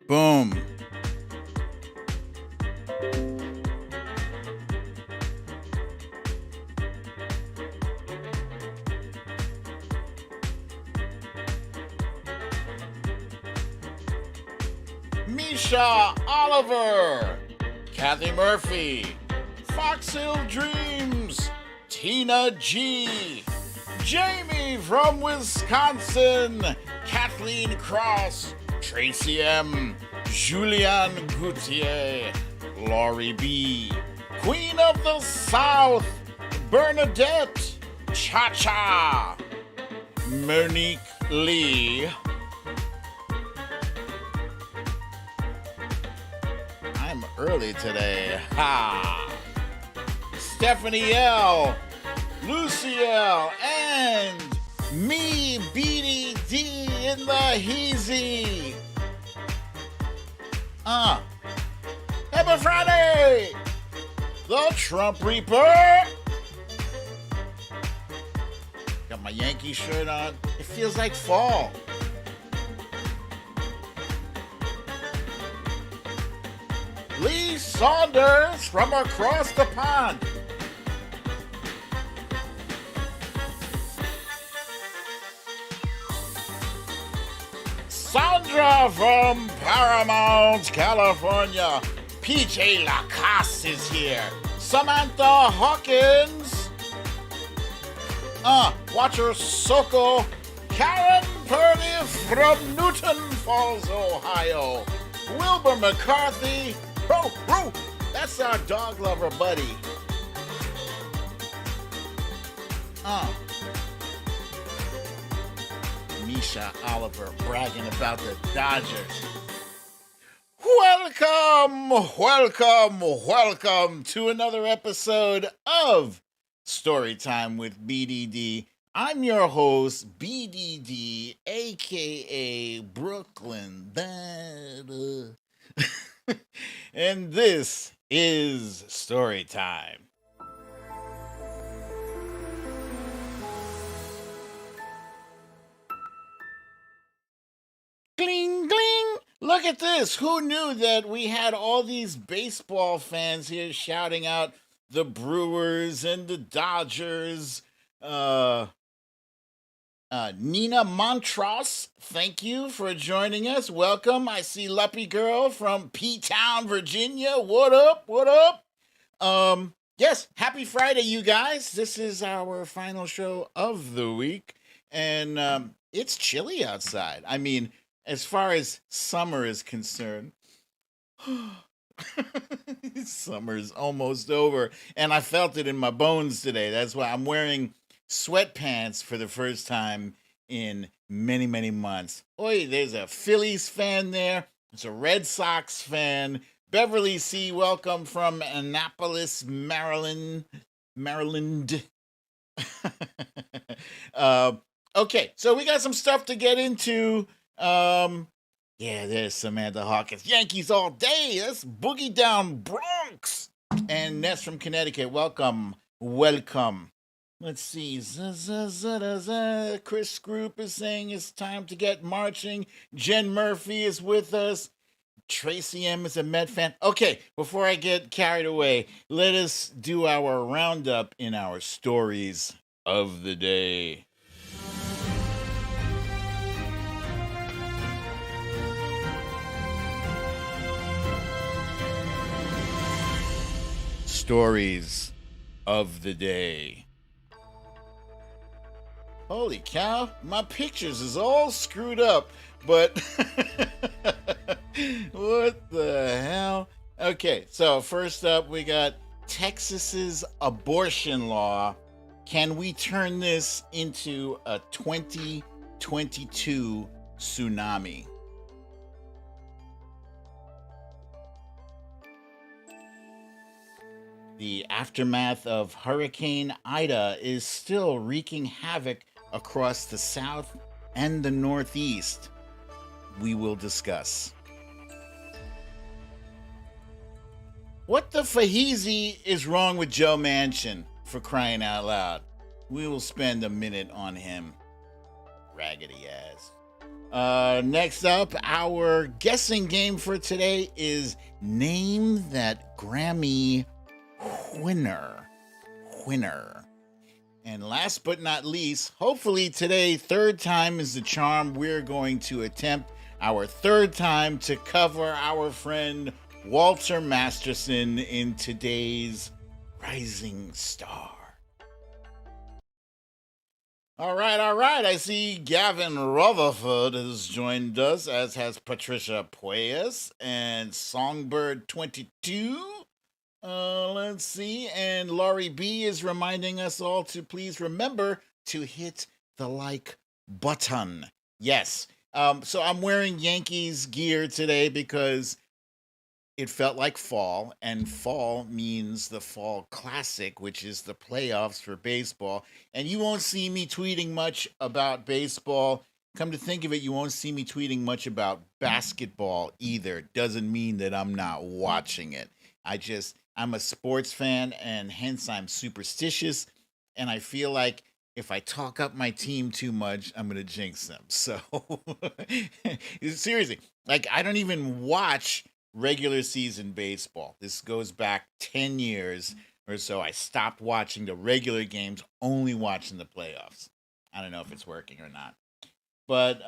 Boom. Misha Oliver, Kathy Murphy, Fox Hill Dreams, Tina G, Jamie from Wisconsin, Kathleen Cross, Tracy M, Julianne Goutier, Laurie B, Queen of the South, Bernadette, Cha Cha, Monique Lee. I'm early today. Ha! Stephanie L, Lucy L, and me, BDD, in the heezy. Happy Friday! The Trump Reaper! Got my Yankee shirt on. It feels like fall. Lee Saunders from across the pond. Sandra from Paramount, California. PJ Lacasse is here. Samantha Hawkins. Watcher Soko. Karen Purdy from Newton Falls, Ohio. Wilbur McCarthy. That's our dog lover buddy. Misha Oliver bragging about the Dodgers. Welcome to another episode of Storytime with BDD. I'm your host, BDD, aka Brooklyn Bad. And this is Storytime. Gling, gling. Look at this. Who knew that we had all these baseball fans here shouting out the Brewers and the Dodgers? Nina Montross, thank you for joining us. Welcome. I see Luppy Girl from P-Town, Virginia. What up? What up? Yes, happy Friday, you guys. This is our final show of the week, and it's chilly outside. I mean, as far as summer is concerned, summer's almost over, and I felt it in my bones today. That's why I'm wearing sweatpants for the first time in many, many months. Oi, there's a Phillies fan there. There's a Red Sox fan. Beverly C., welcome from Annapolis, Maryland. Okay, so we got some stuff to get into. Yeah, there's Samantha Hawkins. Yankees all day. That's Boogie Down Bronx. And Ness from Connecticut. Welcome. Let's see. Chris Group is saying it's time to get marching. Jen Murphy is with us. Tracy M is a Met fan. Okay, before I get carried away, let us do our roundup in our stories of the day. Stories of the day. Holy cow, my pictures is all screwed up, but what the hell? Okay, so first up we got Texas's abortion law. Can we turn this into a 2022 tsunami? The aftermath of Hurricane Ida is still wreaking havoc across the South and the Northeast. We will discuss. What the faheezy is wrong with Joe Manchin, for crying out loud? We will spend a minute on him. Raggedy ass. Next up, our guessing game for today is Name That Grammy Winner. Winner. And last but not least, hopefully today, third time is the charm. We're going to attempt our third time to cover our friend Walter Masterson in today's Rising Star. All right. I see Gavin Rutherford has joined us, as has Patricia Pueyas and Songbird22. Let's see. And Laurie B is reminding us all to please remember to hit the like button. Yes. So I'm wearing Yankees gear today because it felt like fall, and fall means the Fall Classic, which is the playoffs for baseball. And you won't see me tweeting much about baseball. Come to think of it, you won't see me tweeting much about basketball either. Doesn't mean that I'm not watching it. I'm a sports fan, and hence I'm superstitious. And I feel like if I talk up my team too much, I'm going to jinx them. So, seriously, like, I don't even watch regular season baseball. This goes back 10 years or so. I stopped watching the regular games, only watching the playoffs. I don't know if it's working or not. But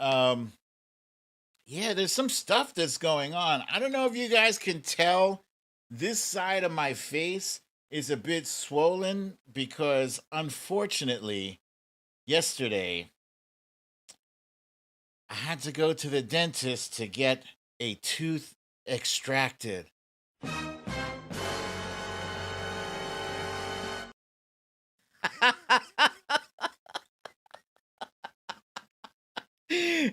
yeah, there's some stuff that's going on. I don't know if you guys can tell, this side of my face is a bit swollen because unfortunately yesterday I had to go to the dentist to get a tooth extracted.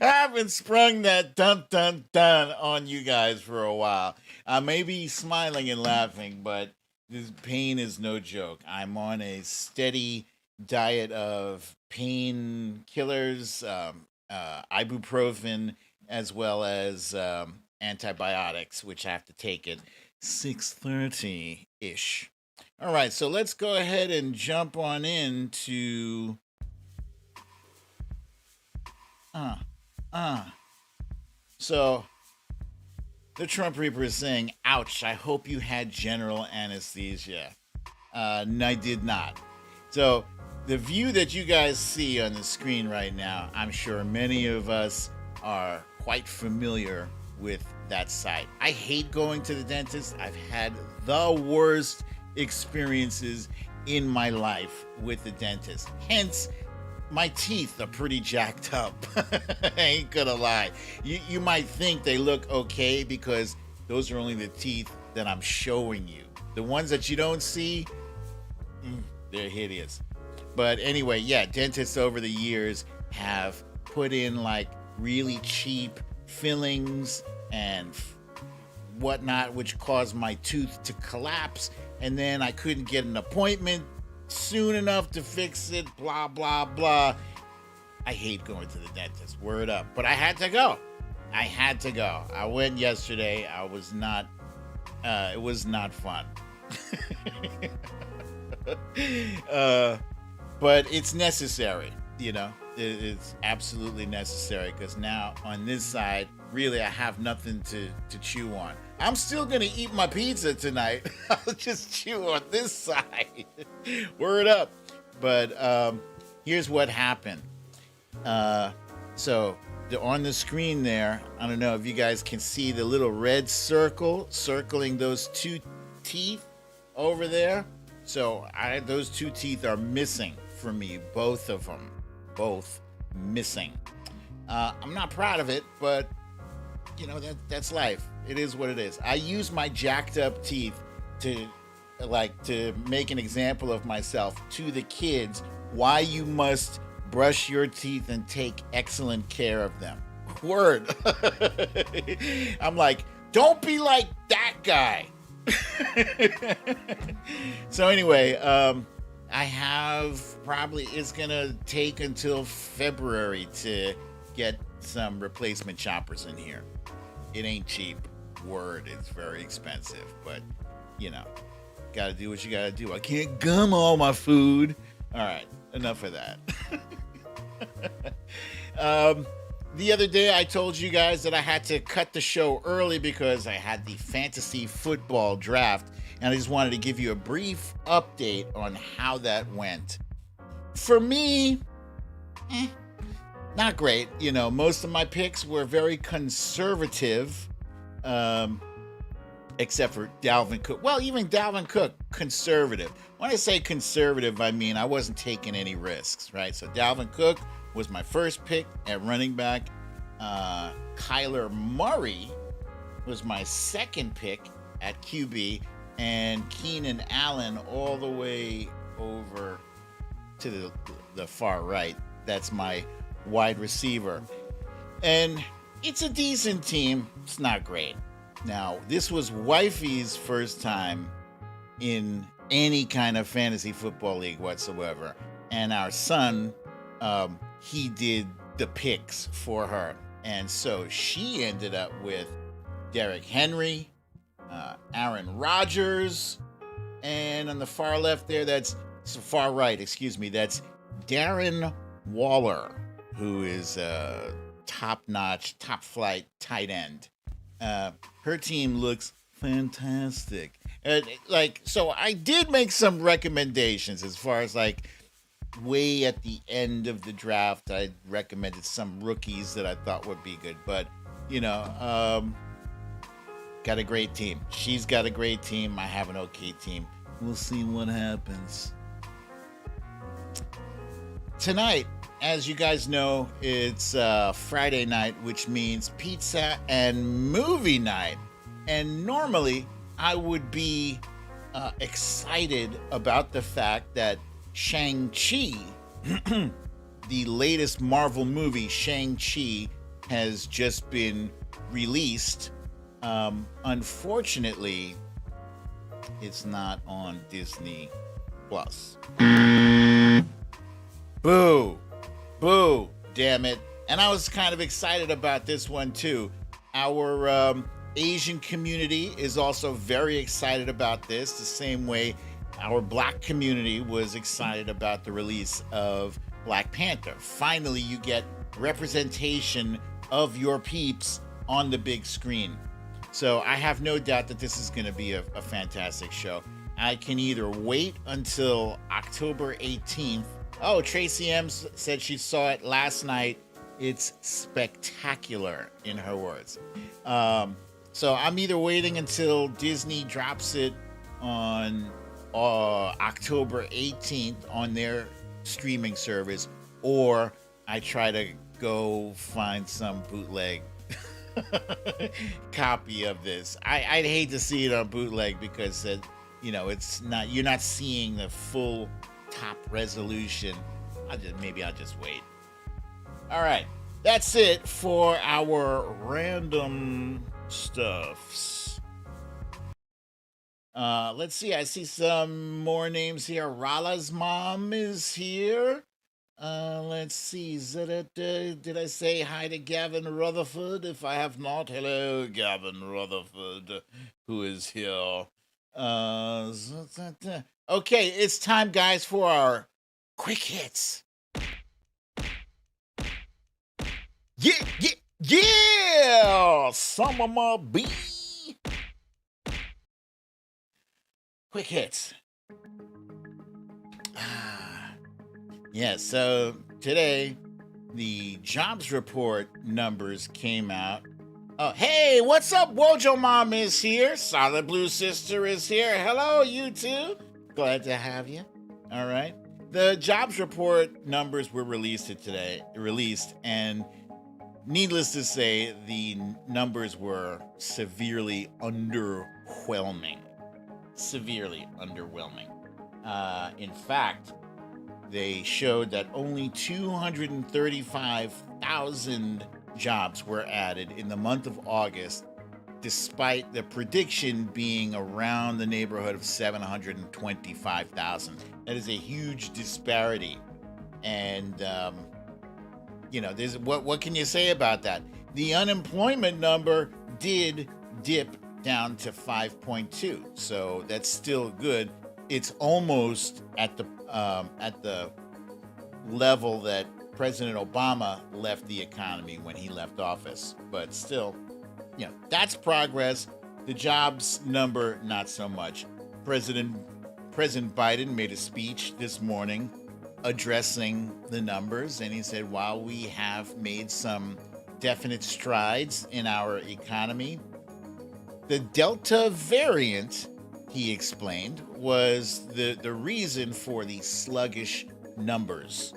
I haven't sprung that dun dun dun on you guys for a while. I may be smiling and laughing, but this pain is no joke. I'm on a steady diet of pain killers, ibuprofen, as well as antibiotics, which I have to take at 6:30 ish. All right, so let's go ahead and jump on into so the Trump Reaper is saying, ouch, I hope you had general anesthesia. No, I did not. So the view that you guys see on the screen right now, I'm sure many of us are quite familiar with that sight. I hate going to the dentist. I've had the worst experiences in my life with the dentist. Hence, my teeth are pretty jacked up. I ain't gonna lie. You might think they look okay because those are only the teeth that I'm showing you. The ones that you don't see, they're hideous. But anyway, yeah, dentists over the years have put in like really cheap fillings and whatnot, which caused my tooth to collapse. And then I couldn't get an appointment soon enough to fix it, blah, blah, blah. I hate going to the dentist, word up. But I had to go. I went yesterday. It was not fun. But it's necessary, it's absolutely necessary, because now on this side, really, I have nothing to chew on. I'm still gonna eat my pizza tonight. I'll just chew on this side. Word up. But here's what happened. So on the screen there, I don't know if you guys can see the little red circle circling those two teeth over there. So those two teeth are missing for me, both of them, both missing. I'm not proud of it, but that's life. It is what it is. I use my jacked up teeth to make an example of myself to the kids, why you must brush your teeth and take excellent care of them. Word. I'm like, don't be like that guy. So anyway, I have it's gonna take until February to get some replacement choppers in here. It ain't cheap. Word, it's very expensive, but gotta do what you gotta do. I can't gum all my food. All right, enough of that. The other day, I told you guys that I had to cut the show early because I had the fantasy football draft, and I just wanted to give you a brief update on how that went. For me, not great. You know, most of my picks were very conservative, except for Dalvin Cook. Well, even Dalvin Cook, conservative. When I say conservative, I mean I wasn't taking any risks, right? So Dalvin Cook was my first pick at running back. Kyler Murray was my second pick at QB, and Keenan Allen all the way over to the far right. That's my wide receiver. And it's a decent team. It's not great. Now, this was Wifey's first time in any kind of fantasy football league whatsoever. And our son, he did the picks for her. And so she ended up with Derrick Henry, Aaron Rodgers, and on the far left there, that's far right, that's Darren Waller, who is a top-notch, top-flight tight end. Her team looks fantastic. So I did make some recommendations as far as way at the end of the draft. I recommended some rookies that I thought would be good, but got a great team. She's got a great team. I have an okay team. We'll see what happens. Tonight, as you guys know, it's Friday night, which means pizza and movie night. And normally, I would be excited about the fact that Shang-Chi, the latest Marvel movie, Shang-Chi, has just been released. Unfortunately, it's not on Disney Plus. Boo! Boo! Damn it. And I was kind of excited about this one too. Our Asian community is also very excited about this, the same way our Black community was excited about the release of Black Panther. Finally, you get representation of your peeps on the big screen. So I have no doubt that this is going to be a fantastic show. I can either wait until October 18th. Oh, Tracy M said she saw it last night. It's spectacular, in her words. So I'm either waiting until Disney drops it on October 18th on their streaming service, or I try to go find some bootleg copy of this. I'd hate to see it on bootleg because it's not, you're not seeing the full top resolution. Maybe I'll just wait. All right, that's it for our random stuffs. Let's see. I see some more names here. Rala's mom is here. Let's see. Did I say hi to Gavin Rutherford? If I have not, hello, Gavin Rutherford, who is here. Okay, it's time, guys, for our quick hits. Yeah! Some of my B. Quick hits. Yeah, so today the jobs report numbers came out. Oh, hey, what's up? Wojo Mom is here. Solid Blue Sister is here. Hello, you two. Glad to have you. All right. The jobs report numbers were released today, and needless to say, the numbers were severely underwhelming. In fact, they showed that only 235,000 jobs were added in the month of August, despite the prediction being around the neighborhood of 725,000. That is a huge disparity. And, there's what can you say about that? The unemployment number did dip down to 5.2, so that's still good. It's almost at the level that President Obama left the economy when he left office. But still, that's progress. The jobs number, not so much. President Biden made a speech this morning addressing the numbers, and he said, while we have made some definite strides in our economy, the Delta variant, he explained, was the reason for the sluggish numbers.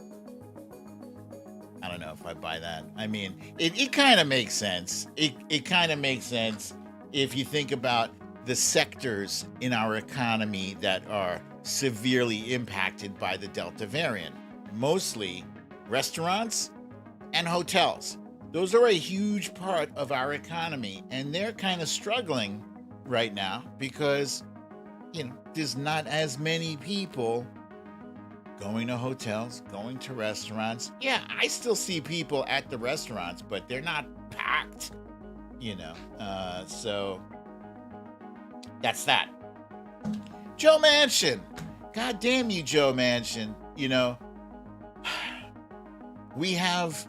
I don't know if I buy that. I mean, it kind of makes sense. It kind of makes sense if you think about the sectors in our economy that are severely impacted by the Delta variant. Mostly restaurants and hotels. Those are a huge part of our economy, and they're kind of struggling right now because, there's not as many people going to hotels, going to restaurants. Yeah, I still see people at the restaurants, but they're not packed, so that's that. Joe Manchin. God damn you, Joe Manchin. We have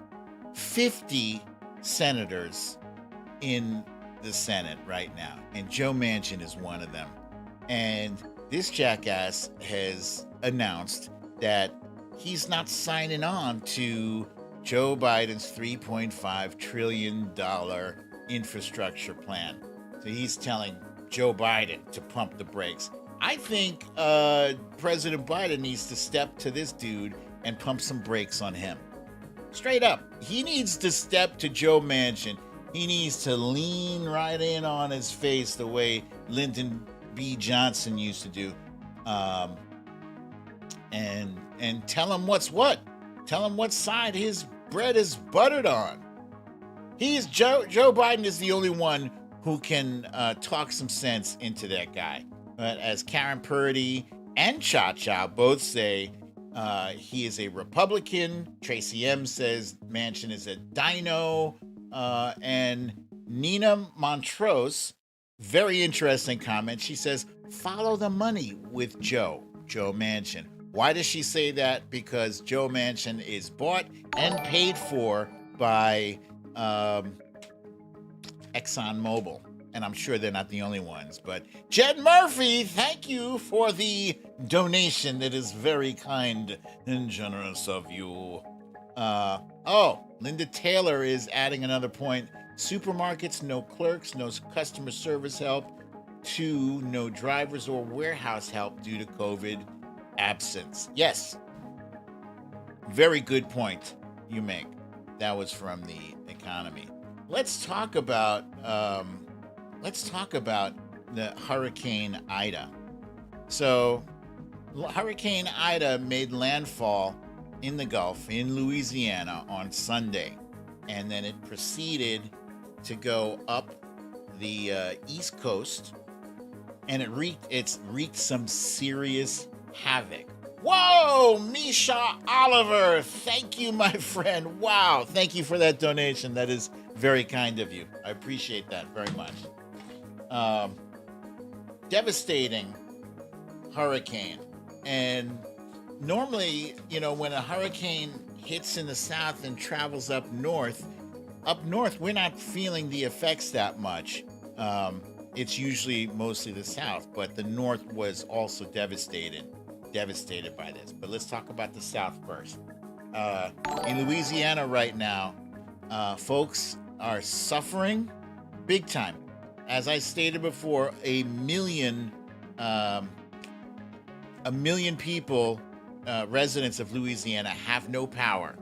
50 senators in the Senate right now, and Joe Manchin is one of them. And this jackass has announced that he's not signing on to Joe Biden's $3.5 trillion infrastructure plan. So he's telling Joe Biden to pump the brakes. I think President Biden needs to step to this dude and pump some brakes on him. Straight up. He needs to step to Joe Manchin. He needs to lean right in on his face the way Lyndon B. Johnson used to do. And tell him what's what. Tell him what side his bread is buttered on. Joe Biden is the only one who can talk some sense into that guy. But as Karen Purdy and Cha both say, he is a Republican. Tracy M says Manchin is a dino. And Nina Montrose, very interesting comment. She says, follow the money with Joe Manchin. Why does she say that? Because Joe Manchin is bought and paid for by ExxonMobil. And I'm sure they're not the only ones. But Jed Murphy, thank you for the donation. That is very kind and generous of you. Linda Taylor is adding another point. Supermarkets, no clerks, no customer service help. 2, no drivers or warehouse help due to COVID absence. Yes. Very good point you make. That was from the economy. Let's talk about the Hurricane Ida. So, Hurricane Ida made landfall in the Gulf in Louisiana on Sunday, and then it proceeded to go up the East Coast, and it wreaked some serious havoc. Whoa, Misha Oliver, thank you, my friend. Wow, thank you for that donation. That is very kind of you. I appreciate that very much. Devastating hurricane. And normally, when a hurricane hits in the south and travels up north, we're not feeling the effects that much. It's usually mostly the south, but the north was also devastated by this. But let's talk about the south first. In Louisiana right now, folks are suffering big time. As I stated before, a million people, residents of Louisiana, have no power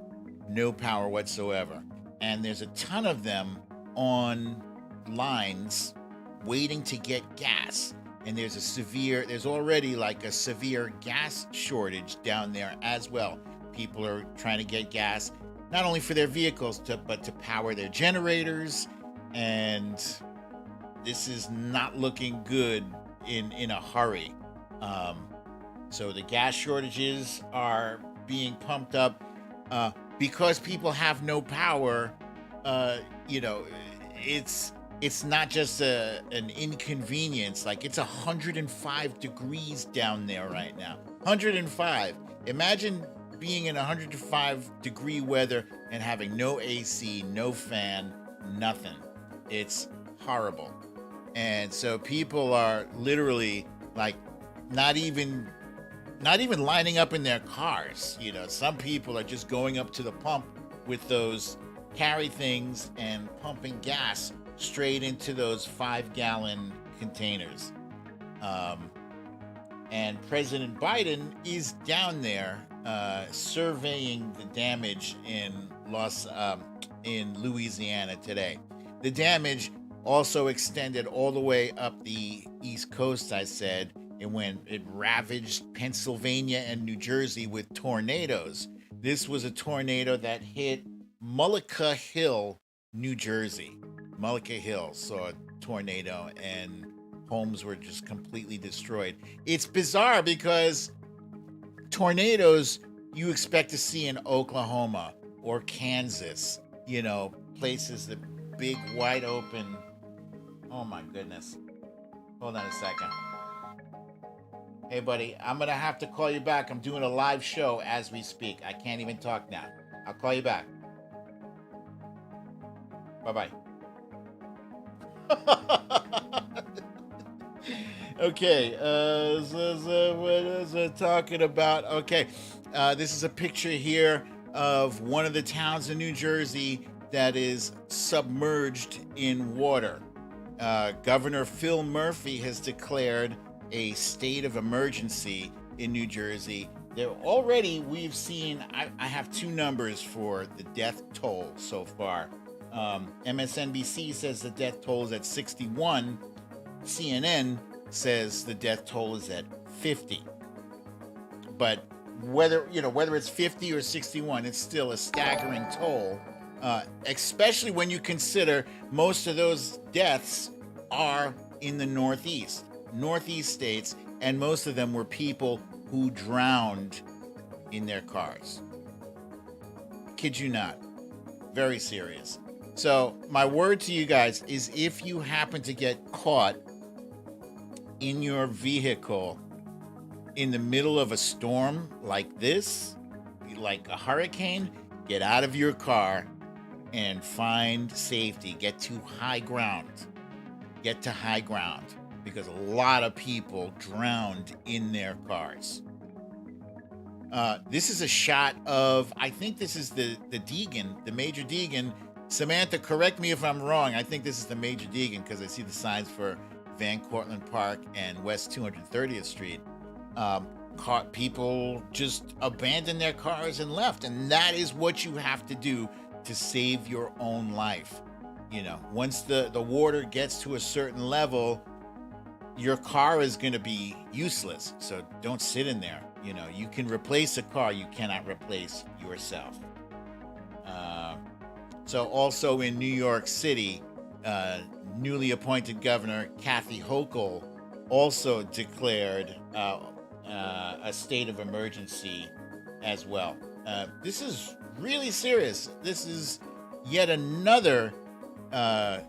whatsoever. And there's a ton of them on lines waiting to get gas. And there's already like a severe gas shortage down there as well. People are trying to get gas, not only for their vehicles, but to power their generators. And this is not looking good in a hurry. So the gas shortages are being pumped up because people have no power. It's not just an inconvenience. Like, it's 105 degrees down there right now. 105. Imagine being in 105-degree weather and having no AC, no fan, nothing. It's horrible. And so people are literally like not even lining up in their cars. Some people are just going up to the pump with those carry things and pumping gas straight into those 5-gallon containers. And President Biden is down there surveying the damage in Louisiana today. The damage also extended all the way up the East Coast, I said, and it ravaged Pennsylvania and New Jersey with tornadoes. This was a tornado that hit Mullica Hill, New Jersey. Mullica Hill saw a tornado and homes were just completely destroyed. It's bizarre because tornadoes you expect to see in Oklahoma or Kansas, places that big, wide open. Oh my goodness. Hold on a second. Hey buddy, I'm gonna have to call you back. I'm doing a live show as we speak. I can't even talk now. I'll call you back. Bye-bye. Okay, what is it talking about? Okay, this is a picture here of one of the towns in New Jersey that is submerged in water. Governor Phil Murphy has declared a state of emergency in New Jersey. We've seen, I have two numbers for the death toll so far. MSNBC says the death toll is at 61. CNN says the death toll is at 50. But whether it's 50 or 61, it's still a staggering toll, especially when you consider most of those deaths are in the Northeast states, and most of them were people who drowned in their cars. Kid you not. Very serious. So my word to you guys is, if you happen to get caught in your vehicle in the middle of a storm like this, like a hurricane, get out of your car and find safety. Get to high ground. Because a lot of people drowned in their cars. This is a shot of, I think this is the Deegan, the Major Deegan. Samantha, correct me if I'm wrong. I think this is the Major Deegan because I see the signs for Van Cortlandt Park and West 230th Street. People just abandoned their cars and left. And that is what you have to do to save your own life. Once the water gets to a certain level, your car is going to be useless. So don't sit in there. You can replace a car. You cannot replace yourself. So also in New York City, newly appointed Governor Kathy Hochul also declared a state of emergency as well. This is really serious. This is yet another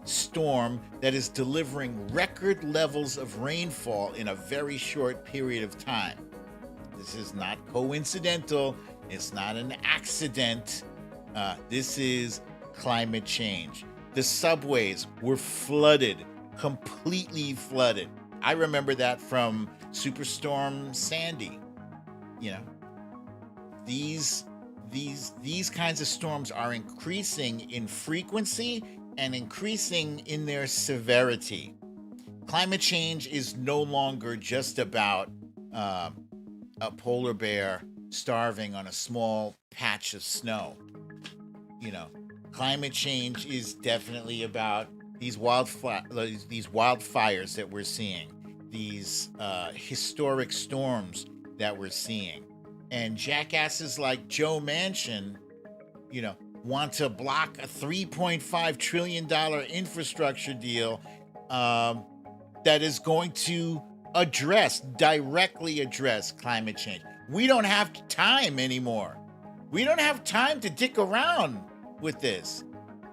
storm that is delivering record levels of rainfall in a very short period of time. This is not coincidental. It's not an accident. This is climate change. The subways were flooded, completely flooded. I remember that from Superstorm Sandy. These kinds of storms are increasing in frequency and increasing in their severity. Climate change is no longer just about a polar bear starving on a small patch of snow. Climate change is definitely about these wildfires that we're seeing, these historic storms that we're seeing. And jackasses like Joe Manchin, want to block a $3.5 trillion infrastructure deal that is going to directly address climate change. We don't have time anymore. We don't have time to dick around with this.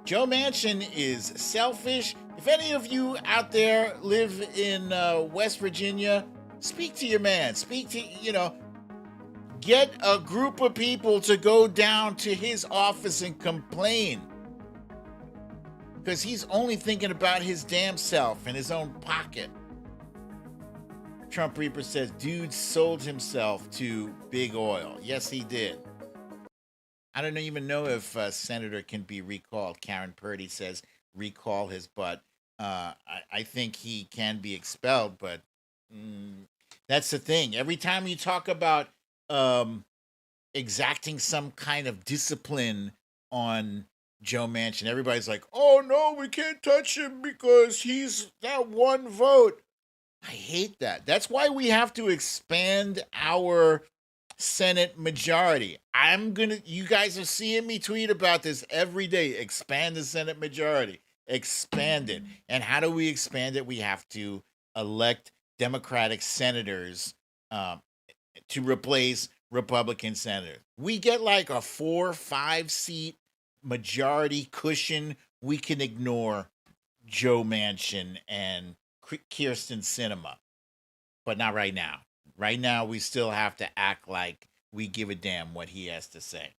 Joe Manchin is selfish. If any of you out there live in West Virginia, speak to your man. get a group of people to go down to his office and complain. Because he's only thinking about his damn self and his own pocket. Trump Reaper says, dude sold himself to big oil. Yes, he did. I don't even know if Senator can be recalled. Karen Purdy says recall his butt. I think he can be expelled, but that's the thing. Every time you talk about exacting some kind of discipline on Joe Manchin, everybody's like, oh no, we can't touch him because he's that one vote. I hate that. That's why we have to expand our Senate majority. You guys are seeing me tweet about this every day. Expand the Senate majority. Expand it. And how do we expand it? We have to elect Democratic senators to replace Republican senators. We get like a 4 or 5 seat majority cushion. We can ignore Joe Manchin and Kirsten Sinema, but not right now. Right now, we still have to act like we give a damn what he has to say.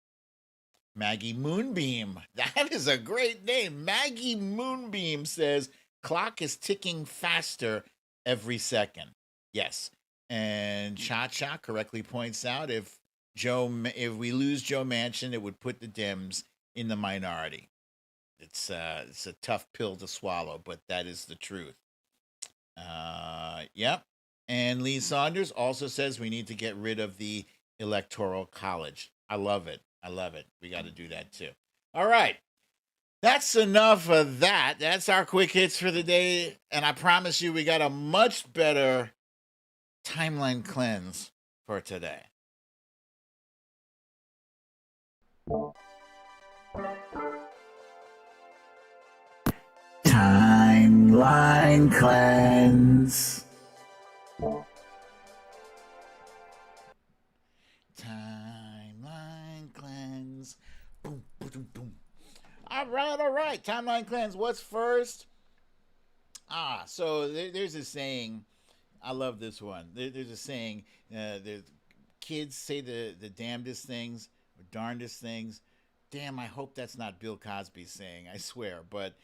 Maggie Moonbeam, that is a great name. Maggie Moonbeam says, clock is ticking faster every second. Yes. And Cha-Cha correctly points out, if we lose Joe Manchin, it would put the Dems in the minority. It's a tough pill to swallow, but that is the truth. Yep. And Lee Saunders also says we need to get rid of the Electoral College. I love it. We got to do that too. All right. That's enough of that. That's our quick hits for the day. And I promise you, we got a much better timeline cleanse for today. Timeline cleanse. Timeline cleanse. Boom, boom, boom. All right. Timeline cleanse. What's first? So there's a saying. I love this one. There's a saying. The kids say the damnedest things or darndest things. Damn, I hope that's not Bill Cosby saying, I swear. But,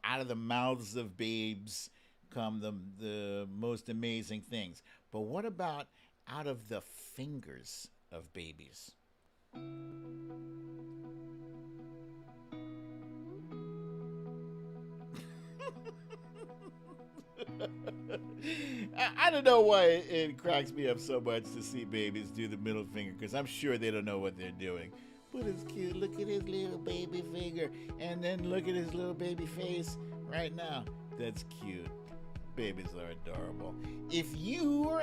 out of the mouths of babes come the most amazing things. But what about out of the fingers of babies? I don't know why it cracks me up so much to see babies do the middle finger, because I'm sure they don't know what they're doing. But it's cute. Look at his little baby finger. And then look at his little baby face right now. That's cute. Babies are adorable. If your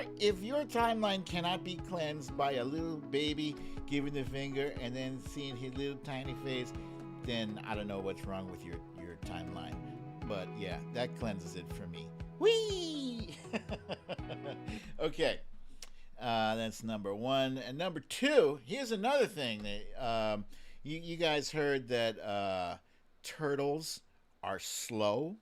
timeline cannot be cleansed by a little baby giving the finger and then seeing his little tiny face, then I don't know what's wrong with your timeline. But yeah, that cleanses it for me. Whee! Okay. That's number one. And number two, here's another thing that you guys heard that turtles are slow,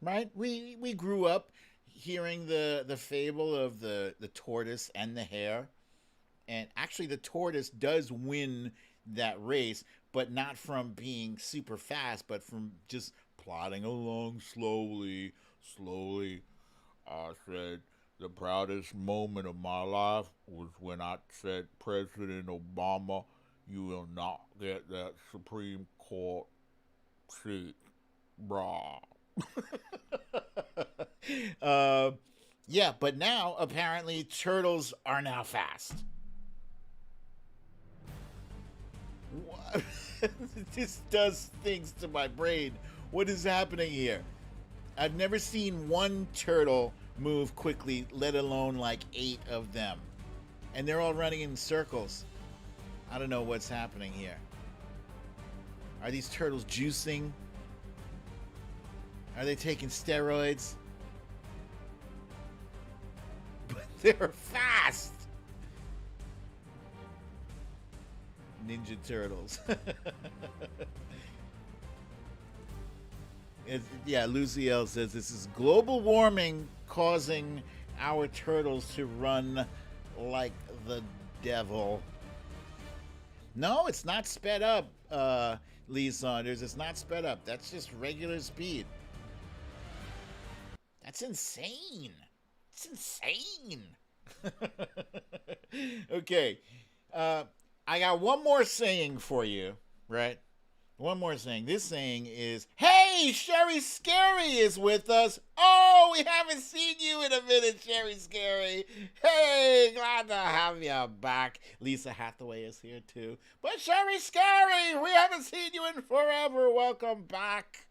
right? We grew up hearing the fable of the tortoise and the hare, and actually the tortoise does win that race, but not from being super fast, but from just plodding along slowly. I said, the proudest moment of my life was when I said, President Obama, you will not get that Supreme Court seat. Brah. Yeah, but now apparently turtles are now fast. What? This does things to my brain. What is happening here? I've never seen one turtle move quickly, let alone like 8 of them. And they're all running in circles. I don't know what's happening here. Are these turtles juicing? Are they taking steroids? But they're fast! Ninja Turtles. Yeah, Lucy L says this is global warming causing our turtles to run like the devil. No, it's not sped up, Lee Saunders. It's not sped up. That's just regular speed. That's insane. It's insane. Okay. I got one more saying for you, right? One more saying. This saying is, hey, Sherry Scary is with us. Oh, we haven't seen you in a minute, Sherry Scary. Hey, glad to have you back. Lisa Hathaway is here too. But Sherry Scary, we haven't seen you in forever. Welcome back.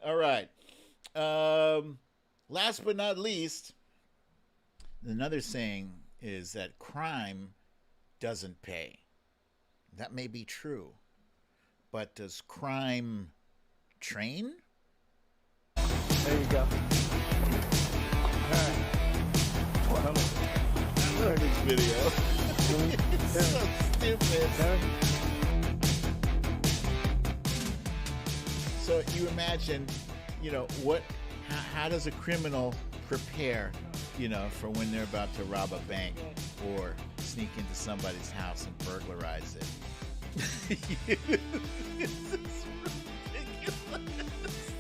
All right. Last but not least, another saying is that crime doesn't pay. That may be true, but does crime train? There you go. All right. I love this video. It's so stupid. So you imagine, how does a criminal prepare, for when they're about to rob a bank or sneak into somebody's house and burglarize it? This is ridiculous.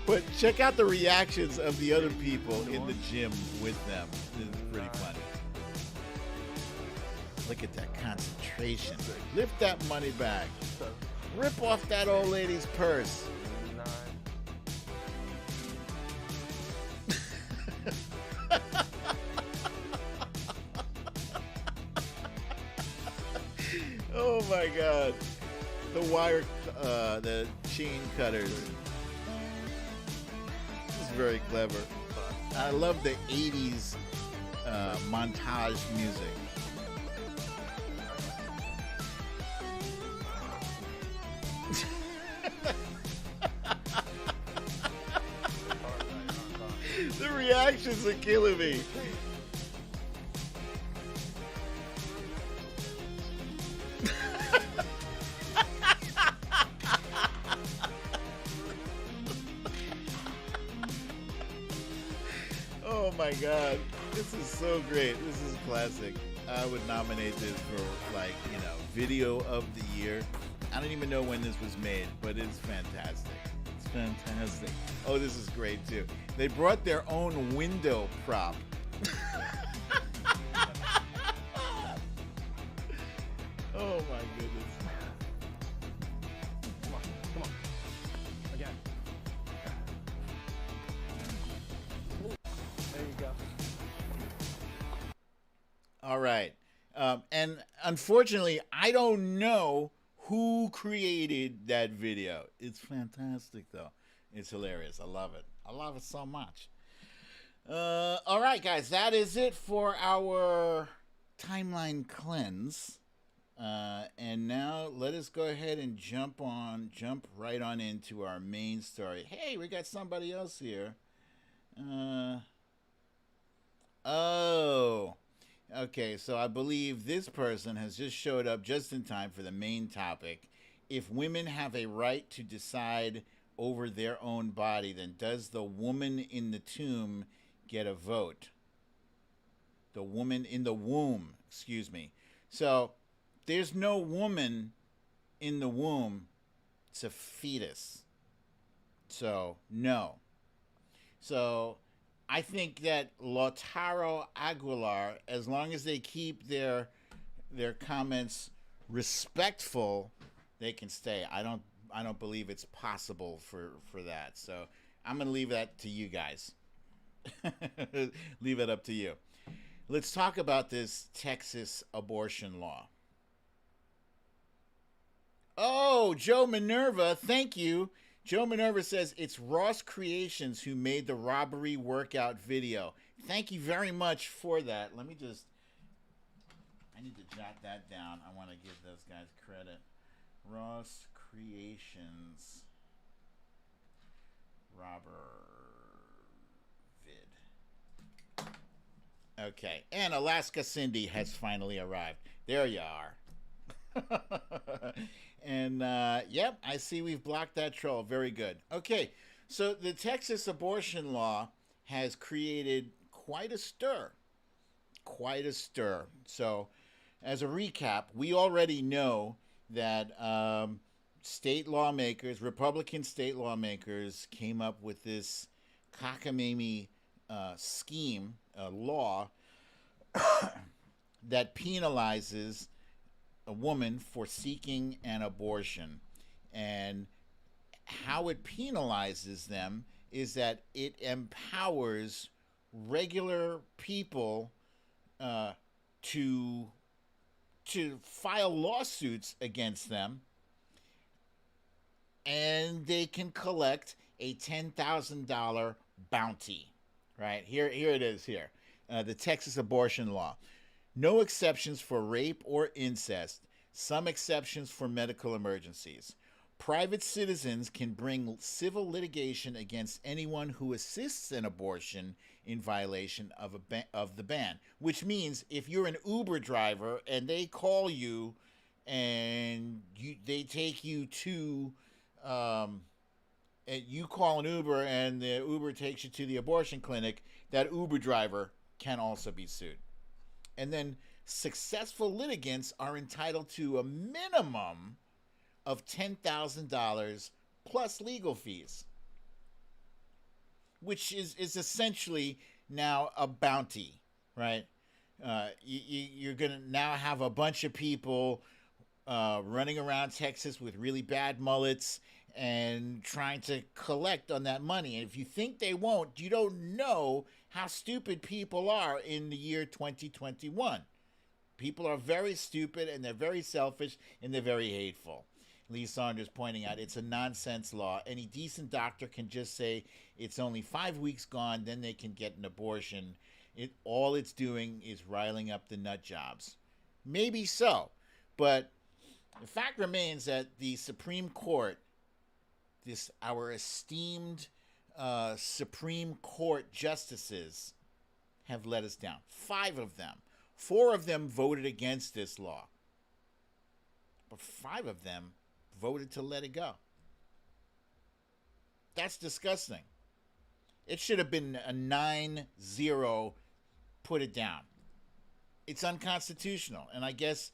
But check out the reactions of the other people in the gym with them. It's pretty funny. Look at that concentration. Lift that money back. Rip off that old lady's purse. Oh my God. The chain cutters. This is very clever. I love the 80s montage music. The reactions are killing me. Oh my God. This is so great. This is classic. I would nominate this for, video of the year. I don't even know when this was made, but it's fantastic. It's fantastic. Oh, this is great too. They brought their own window prop. Oh my goodness. Come on. Again. There you go. All right. And unfortunately, I don't know who created that video. It's fantastic, though. It's hilarious. I love it. I love it so much. All right, guys. That is it for our timeline cleanse. And now let us go ahead and jump right on into our main story. Hey, we got somebody else here. Oh. Okay, so I believe this person has just showed up just in time for the main topic. If women have a right to decide over their own body, then does the woman in the tomb get a vote? The woman in the womb, excuse me. So there's no woman in the womb. It's a fetus. So no. So I think that Lautaro Aguilar, as long as they keep their comments respectful, they can stay. I don't believe it's possible for that. So I'm gonna leave that to you guys. Leave it up to you. Let's talk about this Texas abortion law. Oh, Joe Minerva, thank you. Joe Minerva says it's Ross Creations who made the robbery workout video. Thank you very much for that. I need to jot that down. I want to give those guys credit. Ross Creations robber vid. Okay, and Alaska Cindy has finally arrived. There you are. And yep, I see we've blocked that troll. Very good. Okay, so the Texas abortion law has created quite a stir. Quite a stir. So, as a recap, we already know that state lawmakers, Republican state lawmakers, came up with this cockamamie scheme, law that penalizes a woman for seeking an abortion. And how it penalizes them is that it empowers regular people uh, to file lawsuits against them, and they can collect a $10,000 bounty. Right here it is. Here, the Texas abortion law. No exceptions for rape or incest. Some exceptions for medical emergencies. Private citizens can bring civil litigation against anyone who assists an abortion in violation of the ban. Which means if you're an Uber driver and they call you and they take you to, and you call an Uber and the Uber takes you to the abortion clinic, that Uber driver can also be sued. And then successful litigants are entitled to a minimum of $10,000 plus legal fees, which is essentially now a bounty, right? You're going to now have a bunch of people running around Texas with really bad mullets and trying to collect on that money. And if you think they won't, you don't know how stupid people are in the year 2021. People are very stupid and they're very selfish and they're very hateful. Lee Saunders pointing out it's a nonsense law. Any decent doctor can just say it's only 5 weeks gone, then they can get an abortion. All it's doing is riling up the nut jobs. Maybe so, but the fact remains that the Supreme Court, our esteemed Supreme Court justices, have let us down. 5 of them. 4 of them voted against this law, but 5 of them voted to let it go. That's disgusting. It should have been a 9-0, put it down. It's unconstitutional. And I guess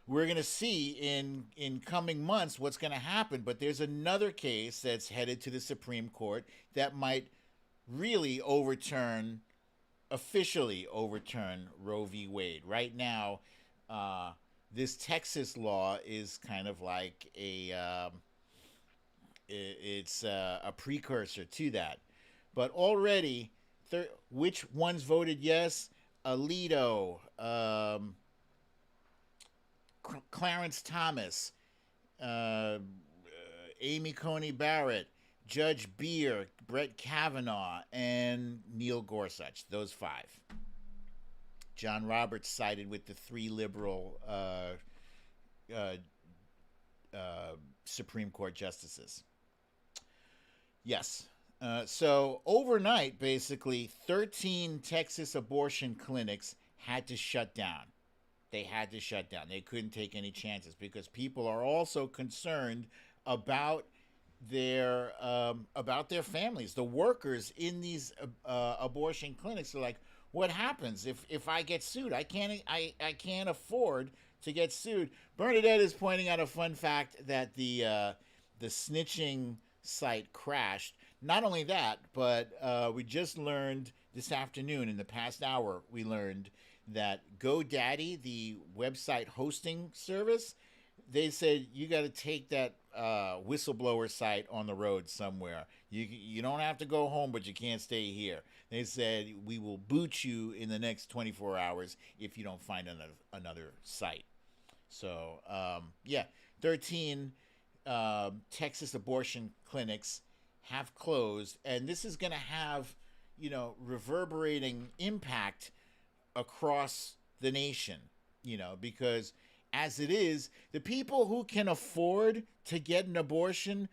we're going to see in coming months what's going to happen. But there's another case that's headed to the Supreme Court that might really officially overturn Roe v. Wade. Right now, this Texas law is kind of like it's a precursor to that. But already, which ones voted yes? Alito, Clarence Thomas, Amy Coney Barrett, Judge Beer, Brett Kavanaugh, and Neil Gorsuch. Those 5. John Roberts sided with the 3 liberal Supreme Court justices. Yes. So overnight, basically, 13 Texas abortion clinics had to shut down. They had to shut down. They couldn't take any chances because people are also concerned about their families. The workers in these abortion clinics are like, what happens if I get sued? I can't afford to get sued. Bernadette is pointing out a fun fact that the snitching site crashed. Not only that, but we just learned this afternoon, in the past hour, we learned that GoDaddy, the website hosting service, they said you got to take that whistleblower site on the road somewhere. You don't have to go home, but you can't stay here. They said we will boot you in the next 24 hours if you don't find another site. So, 13 Texas abortion clinics have closed, and this is going to have, reverberating impact across the nation, because as it is, the people who can afford to get an abortion,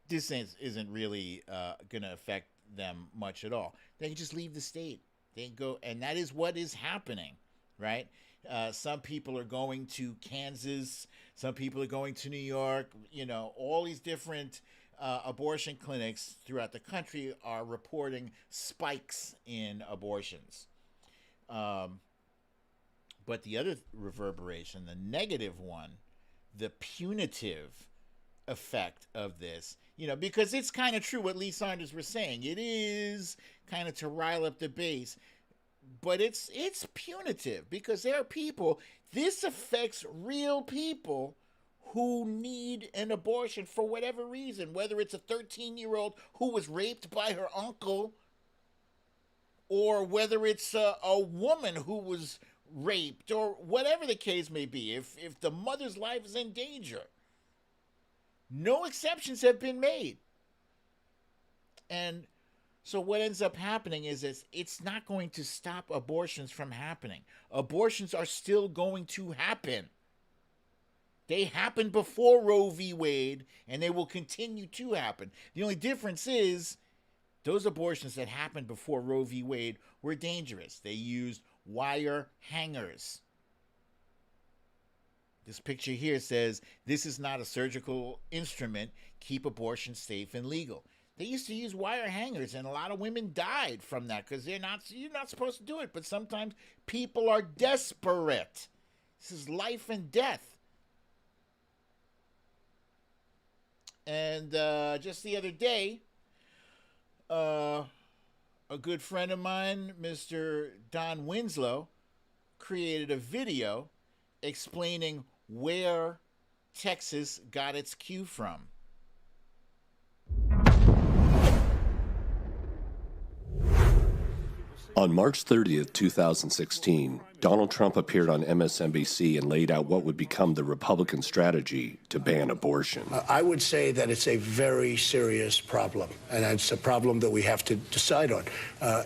this isn't really going to affect them much at all. They can just leave the state. They can go, and that is what is happening, right? Some people are going to Kansas. Some people are going to New York. You know, all these different abortion clinics throughout the country are reporting spikes in abortions. Um, but the other reverberation, the negative one, the punitive effect of this, you know, because it's kind of true what Lee Saunders was saying. It is kind of to rile up the base, but it's punitive because there are people. This affects real people who need an abortion for whatever reason, whether it's a 13-year-old who was raped by her uncle, or whether it's a woman who was raped, or whatever the case may be. If the mother's life is in danger, no exceptions have been made. And so what ends up happening is it's not going to stop abortions from happening. Abortions are still going to happen. They happened before Roe v. Wade, and they will continue to happen. The only difference is those abortions that happened before Roe v. Wade were dangerous. They used wire hangers. This picture here says, "This is not a surgical instrument. Keep abortion safe and legal." They used to use wire hangers, and a lot of women died from that because you're not supposed to do it. But sometimes people are desperate. This is life and death. And just the other day, a good friend of mine, Mr. Don Winslow, created a video explaining where Texas got its cue from. On March 30th, 2016, Donald Trump appeared on MSNBC and laid out what would become the Republican strategy to ban abortion. I would say that it's a very serious problem, and it's a problem that we have to decide on.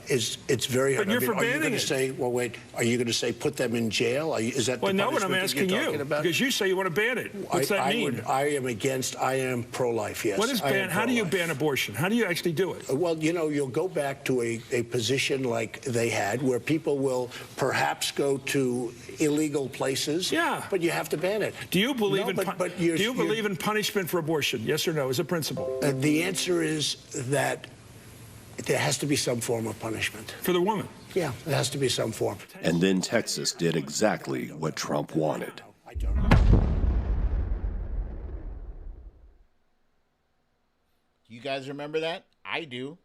It's very hard. But you're forbidding Are you going to it. say, well, wait, are you going to say put them in jail? Is that Well, the no, but I'm punishment that asking you're you, talking about? because you say you want to ban it. What's that mean? I am pro-life, yes. What is ban? How do you ban abortion? How do you actually do it? Well, you know, you'll go back to a position like they had where people will perhaps go to illegal places. Yeah. But you have to ban it. Do you believe No, believe in punishment for abortion? Yes or no, as a principle? The answer is that there has to be some form of punishment. For the woman? Yeah, there has to be some form. And then Texas did exactly what Trump wanted. I don't. You guys remember that? I do.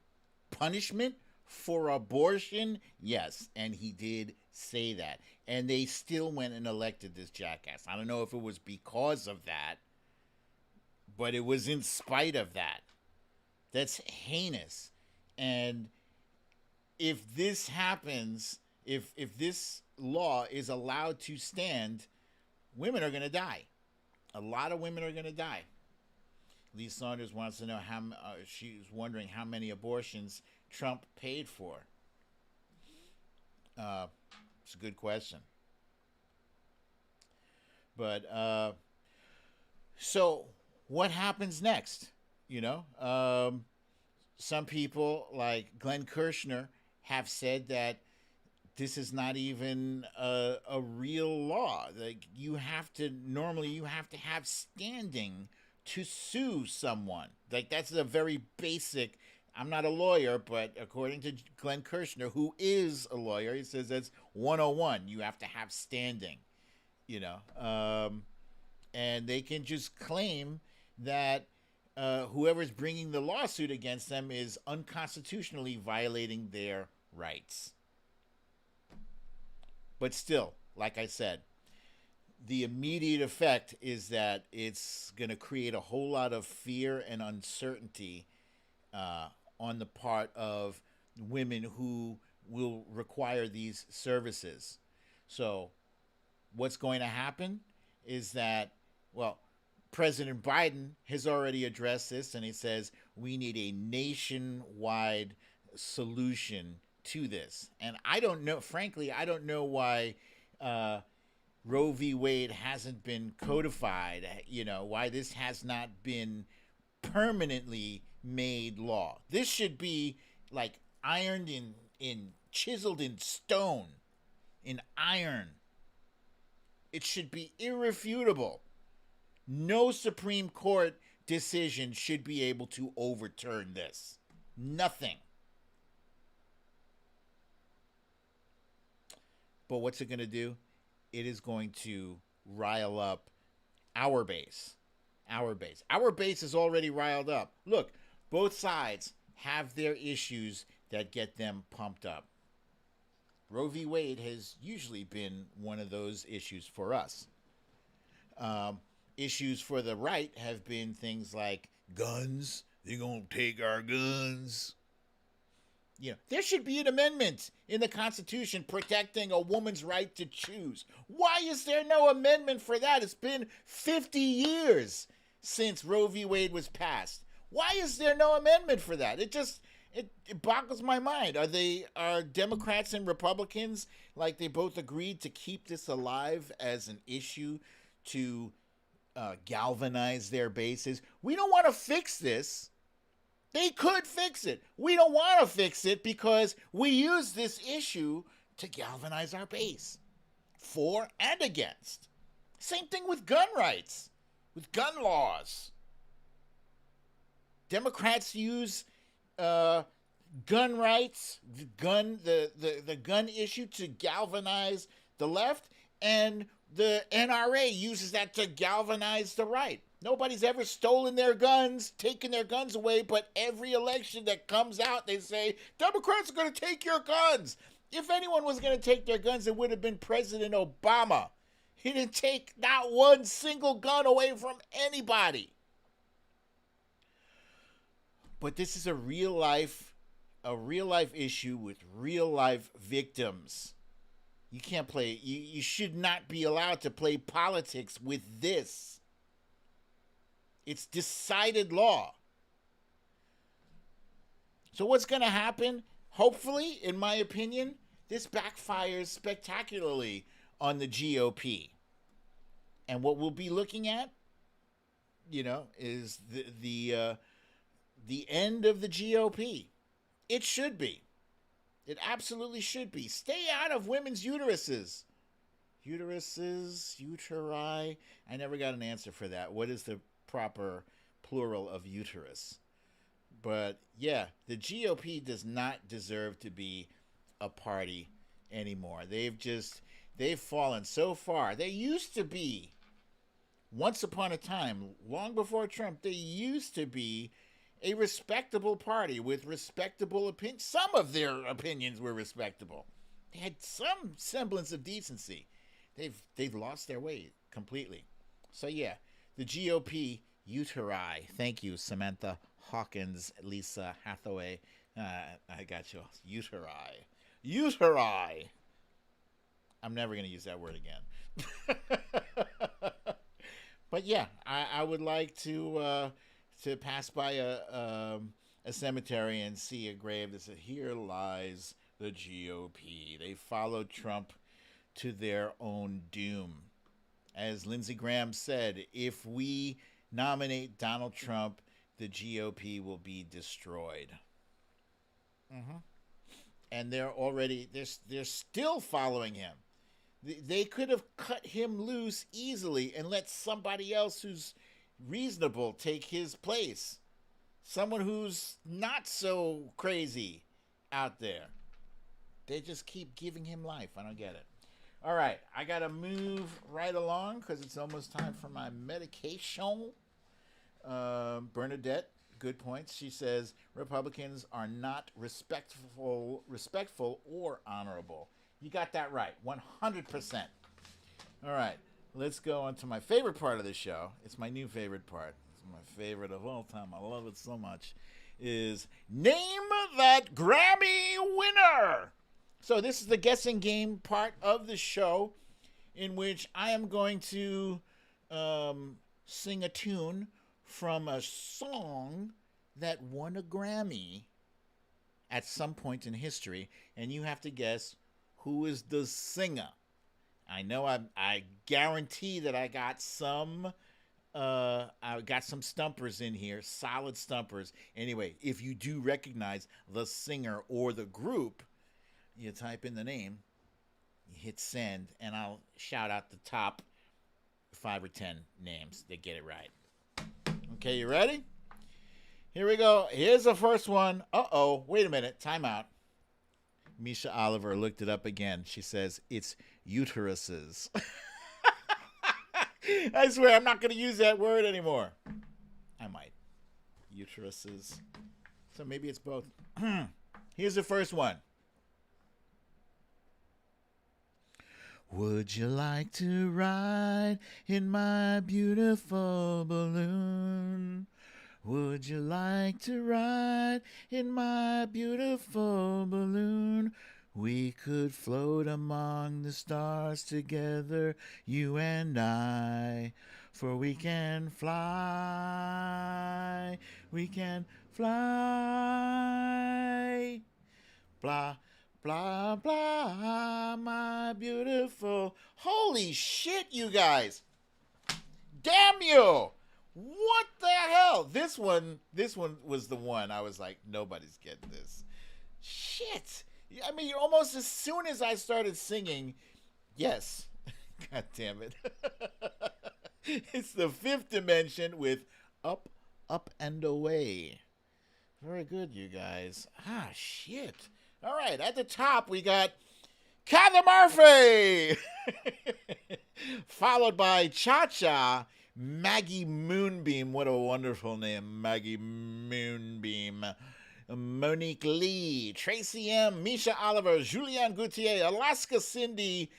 Punishment for abortion? Yes. And he did say that. And they still went and elected this jackass. I don't know if it was because of that, but it was in spite of that. That's heinous. And if this happens, if this law is allowed to stand, women are going to die. A lot of women are going to die. Lee Saunders wants to know how. She's wondering how many abortions Trump paid for. It's a good question. But so what happens next? You know, some people like Glenn Kirshner have said that this is not even a real law. Like you have to have standing to sue someone. Like that's a very basic. I'm not a lawyer, but according to Glenn Kirshner, who is a lawyer, he says that's 101. You have to have standing, you know. And they can just claim that whoever's bringing the lawsuit against them is unconstitutionally violating their rights. But still, like I said, the immediate effect is that it's going to create a whole lot of fear and uncertainty on the part of women who will require these services. So what's going to happen is that, well, President Biden has already addressed this, and he says we need a nationwide solution to this. And I don't know, frankly, I don't know why Roe v. Wade hasn't been codified, you know, why this has not been permanently made law. This should be like ironed in chiseled in stone, in iron, It should be irrefutable. No Supreme Court decision should be able to overturn this. Nothing. But what's it going to do? It is going to rile up our base. Our base. Our base is already riled up. Look, both sides have their issues that get them pumped up. Roe v. Wade has usually been one of those issues for us. Issues for the right have been things like guns. They're going to take our guns. You know, there should be an amendment in the Constitution protecting a woman's right to choose. Why is there no amendment for that? It's been 50 years since Roe v. Wade was passed. Why is there no amendment for that? It boggles my mind. Are Democrats and Republicans, like, they both agreed to keep this alive as an issue to galvanize their bases? We don't want to fix this. They could fix it. We don't want to fix it because we use this issue to galvanize our base, for and against. Same thing with gun rights, with gun laws. Democrats use gun rights, the gun issue to galvanize the left, and the NRA uses that to galvanize the right. Nobody's ever stolen their guns, taken their guns away, but every election that comes out, they say, Democrats are going to take your guns. If anyone was going to take their guns, it would have been President Obama. He didn't take not one single gun away from anybody. But this is a real life issue with real life victims. You can't play, you should not be allowed to play politics with this. It's decided law. So what's going to happen? Hopefully, in my opinion, this backfires spectacularly on the GOP. And what we'll be looking at, is the end of the GOP. It should be. It absolutely should be. Stay out of women's uteruses. Uteri. I never got an answer for that. What is the proper plural of uterus? But yeah, the GOP does not deserve to be a party anymore. They've fallen so far. They used to be, once upon a time, long before Trump, they used to be a respectable party with respectable opinions. Some of their opinions were respectable. They had some semblance of decency. They've lost their way completely. So yeah, the GOP uteri. Thank you, Samantha Hawkins, Lisa Hathaway. I got you. Uteri. I'm never going to use that word again. But yeah, I would like to pass by a cemetery and see a grave that says, "Here lies the GOP. They followed Trump to their own doom." As Lindsey Graham said, if we nominate Donald Trump, the GOP will be destroyed. And they're still following him. They could have cut him loose easily and let somebody else who's reasonable take his place. Someone who's not so crazy out there. They just keep giving him life. I don't get it. All right, I got to move right along because it's almost time for my medication. Bernadette, good points. She says, Republicans are not respectful or honorable. You got that right, 100%. All right, let's go on to my favorite part of the show. It's my new favorite part. It's my favorite of all time. I love it so much. Is Name That Grammy Winner. So this is the guessing game part of the show in which I am going to sing a tune from a song that won a Grammy at some point in history, and you have to guess who is the singer. I know I guarantee that I got some stumpers in here, solid stumpers. Anyway, if you do recognize the singer or the group, you type in the name, You hit send, and I'll shout out the top 5 or 10 names that get it right. Okay, you ready? Here we go. Here's the first one. Uh-oh. Wait a minute. Time out. Misha Oliver looked it up again. She says, it's uteruses. I swear, I'm not going to use that word anymore. I might. Uteruses. So maybe it's both. Here's the first one. Would you like to ride in my beautiful balloon? Would you like to ride in my beautiful balloon? We could float among the stars together, you and I. For we can fly, we can fly. Blah, blah, blah, my beautiful. Holy shit, you guys. Damn you. What the hell? This one was the one I was like, nobody's getting this. Shit. I mean, almost as soon as I started singing, yes. God damn it. It's the Fifth Dimension with Up, Up and Away. Very good, you guys. Ah, shit. All right, at the top, we got Cather Murphy. Followed by Cha-Cha, Maggie Moonbeam. What a wonderful name, Maggie Moonbeam. Monique Lee, Tracy M., Misha Oliver, Julianne Gauthier, Alaska Cindy,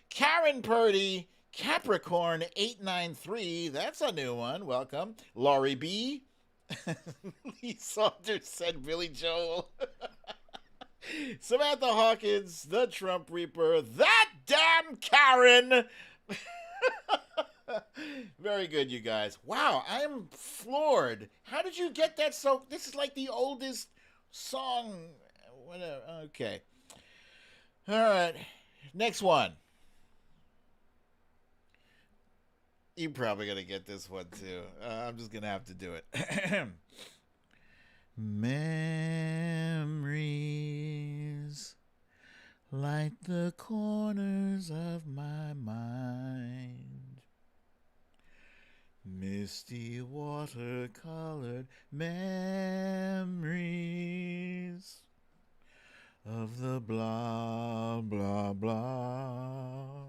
Karen Purdy, Capricorn 893. That's a new one. Welcome. Laurie B. Lee Saunders said Billy Joel. Samantha Hawkins, the Trump Reaper, that damn Karen. Very good, you guys. Wow, I'm floored. How did you get that so? This is like the oldest song. Whatever. Okay. All right. Next one. You're probably going to get this one too. I'm just going to have to do it. Memories light the corners of my mind. Misty watercolored memories of the blah, blah, blah.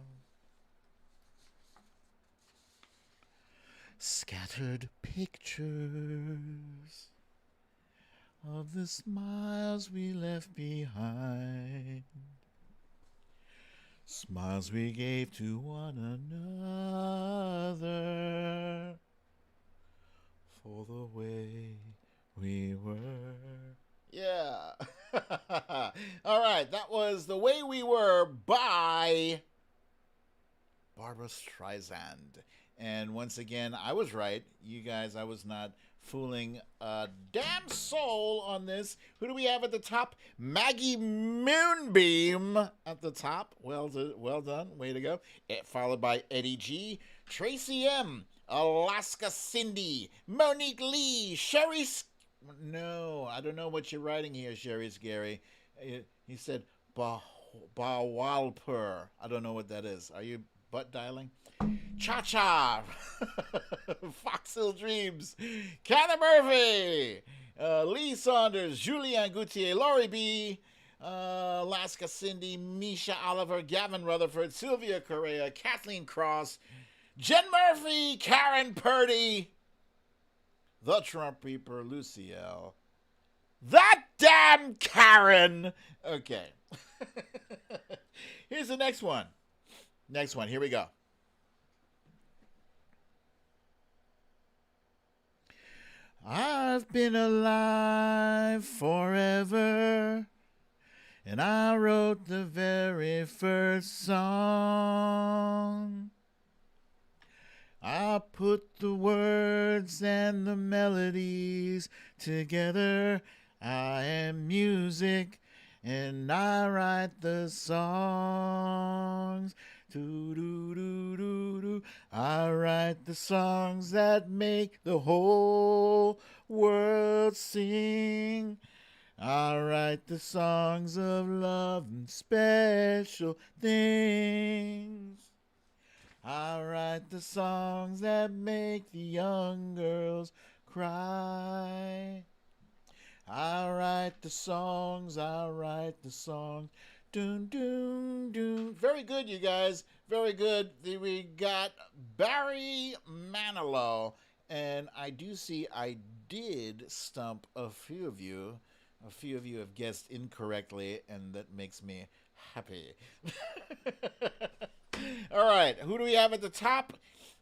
Scattered pictures of the smiles we left behind. Smiles we gave to one another for the way we were. Yeah. All right, that was The Way We Were by Barbra Streisand. And once again, I was right. You guys, I was not fooling a damn soul on this. Who do we have at the top? Maggie Moonbeam at the top. Well done. Way to go. Followed by Eddie G, Tracy M, Alaska Cindy, Monique Lee, Sherry... No, I don't know what you're writing here, Sherry Scary. He said Bawalpur. I don't know what that is. Are you butt dialing? Cha-Cha, Fox Hill Dreams, Cather Murphy, Lee Saunders, Julianne Gauthier, Laurie B., Alaska Cindy, Misha Oliver, Gavin Rutherford, Sylvia Correa, Kathleen Cross, Jen Murphy, Karen Purdy, the Trump Reaper, Lucielle, that damn Karen. Okay. Here's the next one. Here we go. I've been alive forever, and I wrote the very first song. I put the words and the melodies together. I am music, and I write the songs. Do-do-do-do-do. I write the songs that make the whole world sing. I write the songs of love and special things. I write the songs that make the young girls cry. I write the songs, Doon, doon, doon. Very good, you guys. Very good. We got Barry Manilow. And I do see I did stump a few of you. A few of you have guessed incorrectly, and that makes me happy. All right, who do we have at the top?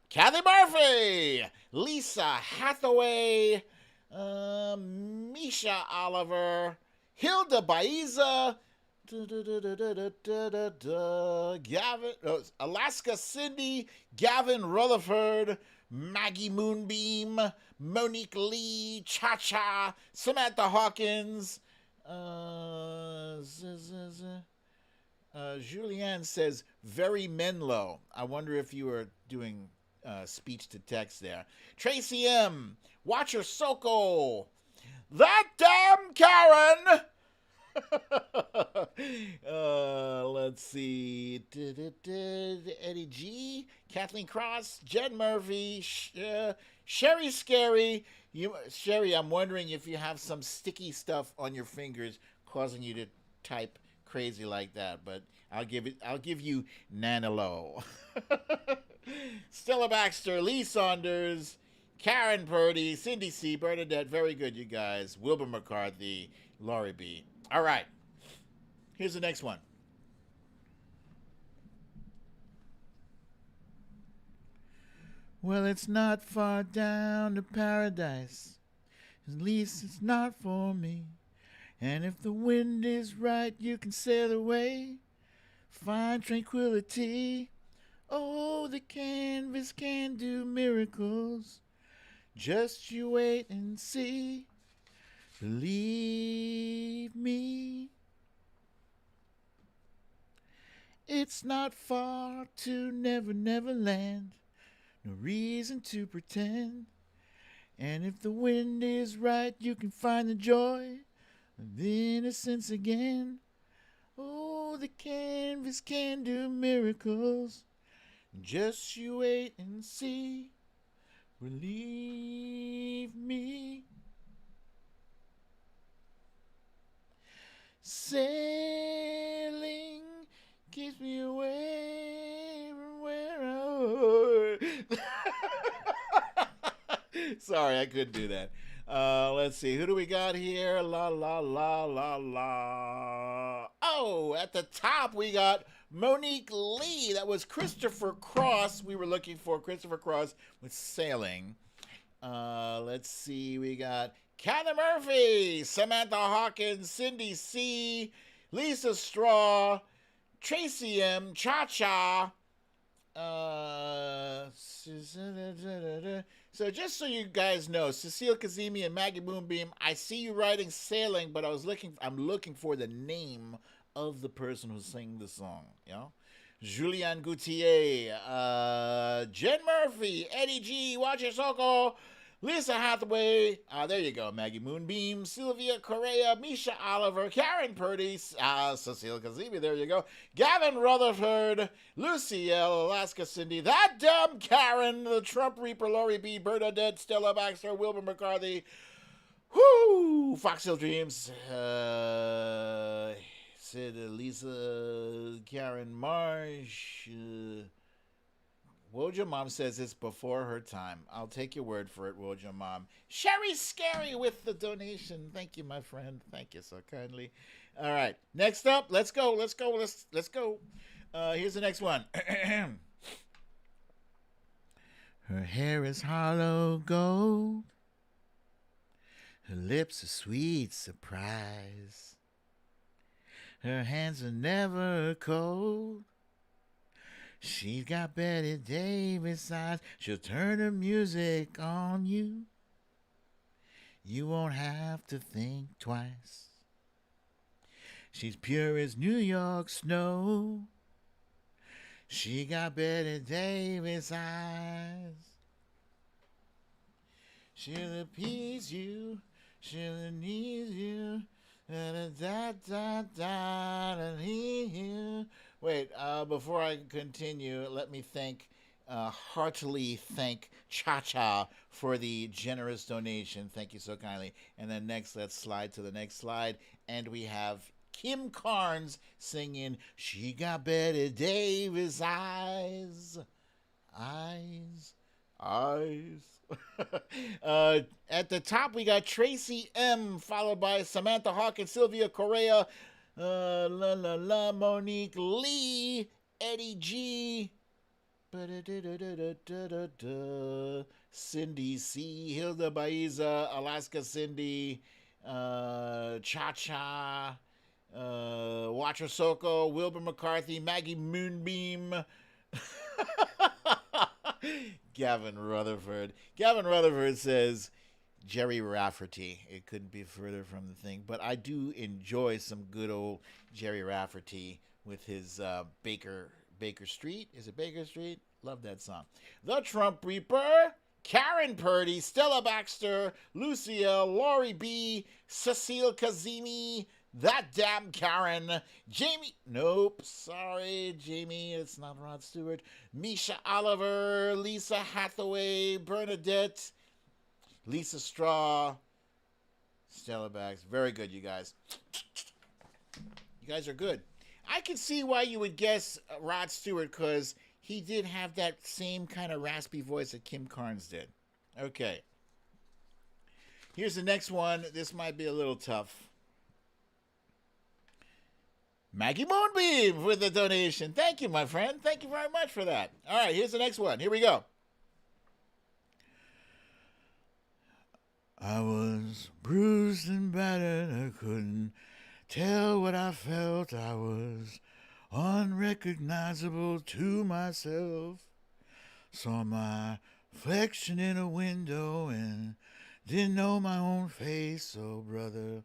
Kathy Murphy, Lisa Hathaway, Misha Oliver, Hilda Baiza, Gavin, Alaska Cindy, Gavin Rutherford, Maggie Moonbeam, Monique Lee, Cha Cha, Samantha Hawkins, Julianne says, very Menlo. I wonder if you were doing speech to text there. Tracy M. Watcher Soko. That damn Karen. Let's see. Eddie G. Kathleen Cross. Jen Murphy. Sherry Scary. Sherry, I'm wondering if you have some sticky stuff on your fingers causing you to type crazy like that, but I'll give you Nanalo. Stella Baxter, Lee Saunders, Karen Purdy, Cindy C, Bernadette, very good, you guys. Wilbur McCarthy, Laurie B. All right, here's the next one. Well, it's not far down to paradise. At least it's not for me. And if the wind is right, you can sail away. Find tranquility. Oh, the canvas can do miracles. Just you wait and see. Believe me. It's not far to Never Never Land. No reason to pretend. And if the wind is right, you can find the joy of innocence again. Oh, the canvas can do miracles. Just you wait and see. Believe me. Sailing keeps me away from where I Sorry, I couldn't do that. Let's see. Who do we got here? La, la, la, la, la. Oh, at the top, we got Monique Lee. That was Christopher Cross. We were looking for Christopher Cross with Sailing. Let's see. We got Kathy Murphy, Samantha Hawkins, Cindy C, Lisa Straw, Tracy M, Cha Cha. So just so you guys know, Cecile Kazemi and Maggie Moonbeam, I see you writing Sailing, but I'm looking for the name of the person who's singing the song, you know? Julianne Gauthier, Jen Murphy, Eddie G, Watcher Soko, Lisa Hathaway, there you go, Maggie Moonbeam, Sylvia Correa, Misha Oliver, Karen Purdy, Cecile Kazemi, there you go, Gavin Rutherford, Lucy L, Alaska Cindy, that dumb Karen, the Trump Reaper, Laurie B, Bernadette, Stella Baxter, Wilbur McCarthy, whoo, Fox Hill Dreams, said Lisa, Karen Marsh, Wojo Mom says it's before her time. I'll take your word for it, Wojo Mom. Sherry Scary with the donation. Thank you, my friend. Thank you so kindly. All right. Next up, let's go. Here's the next one. Her hair is hollow gold. Her lips a sweet surprise. Her hands are never cold. She's got Betty Davis eyes. She'll turn her music on you. You won't have to think twice. She's pure as New York snow. She got Betty Davis eyes. She'll appease you. She'll ease you. Wait, before I continue, let me heartily thank Cha Cha for the generous donation. Thank you so kindly. And then next, let's slide to the next slide. And we have Kim Carnes singing She Got Betty Davis Eyes. Eyes. Eyes. At the top, we got Tracy M, followed by Samantha Hawk and Sylvia Correa, Monique Lee, Eddie G, Cindy C, Hilda Baiza, Alaska Cindy, Cha Cha, Watcher Soko, Wilbur McCarthy, Maggie Moonbeam, Gavin Rutherford. Gavin Rutherford says Jerry Rafferty. It couldn't be further from the thing, but I do enjoy some good old Jerry Rafferty with his Baker Street. Is it Baker Street? Love that song. The Trump Reaper, Karen Purdy, Stella Baxter, Lucille, Lori B, Cecile Kazemi, That Damn Karen, Jamie, nope, sorry, Jamie, it's not Rod Stewart, Misha Oliver, Lisa Hathaway, Bernadette, Lisa Straw, Stella Bax. Very good, you guys. You guys are good. I can see why you would guess Rod Stewart, because he did have that same kind of raspy voice that Kim Carnes did. Okay. Here's the next one. This might be a little tough. Maggie Moonbeam with the donation. Thank you, my friend. Thank you very much for that. All right, here's the next one. Here we go. I was bruised and battered. I couldn't tell what I felt. I was unrecognizable to myself. Saw my reflection in a window and didn't know my own face. Oh, brother,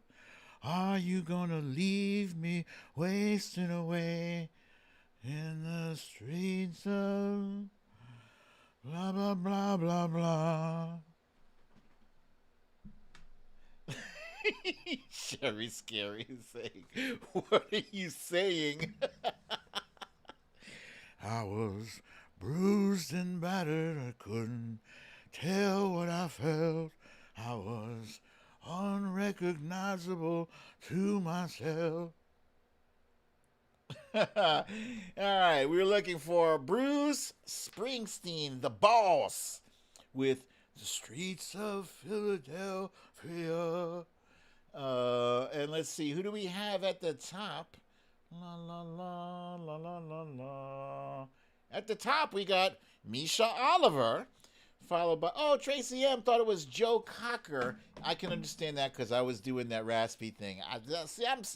are you gonna leave me wasting away in the streets of blah, blah, blah, blah, blah? Sherry Scary is saying, what are you saying? I was bruised and battered. I couldn't tell what I felt. I was unrecognizable to myself. All right, we were looking for Bruce Springsteen, the boss, with The Streets of Philadelphia. And let's see, who do we have at the top? La la la la la la la. At the top, we got Misha Oliver, followed by, Tracy M thought it was Joe Cocker. I can understand that because I was doing that raspy thing. I'm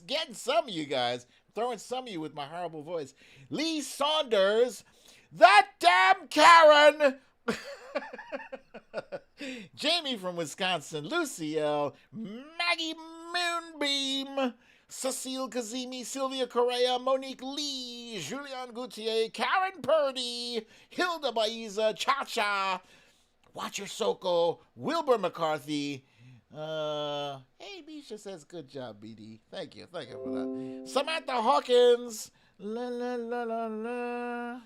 getting some of you guys, throwing some of you with my horrible voice. Lee Saunders, That Damn Karen. Jamie from Wisconsin, Lucy L, Maggie Moonbeam, Cecile Kazemi, Sylvia Correa, Monique Lee, Julian Gauthier, Karen Purdy, Hilda Baiza, Cha Cha, Watcher Soko, Wilbur McCarthy. Hey, Misha says, good job, BD. Thank you for that. Samantha Hawkins, la la la la la.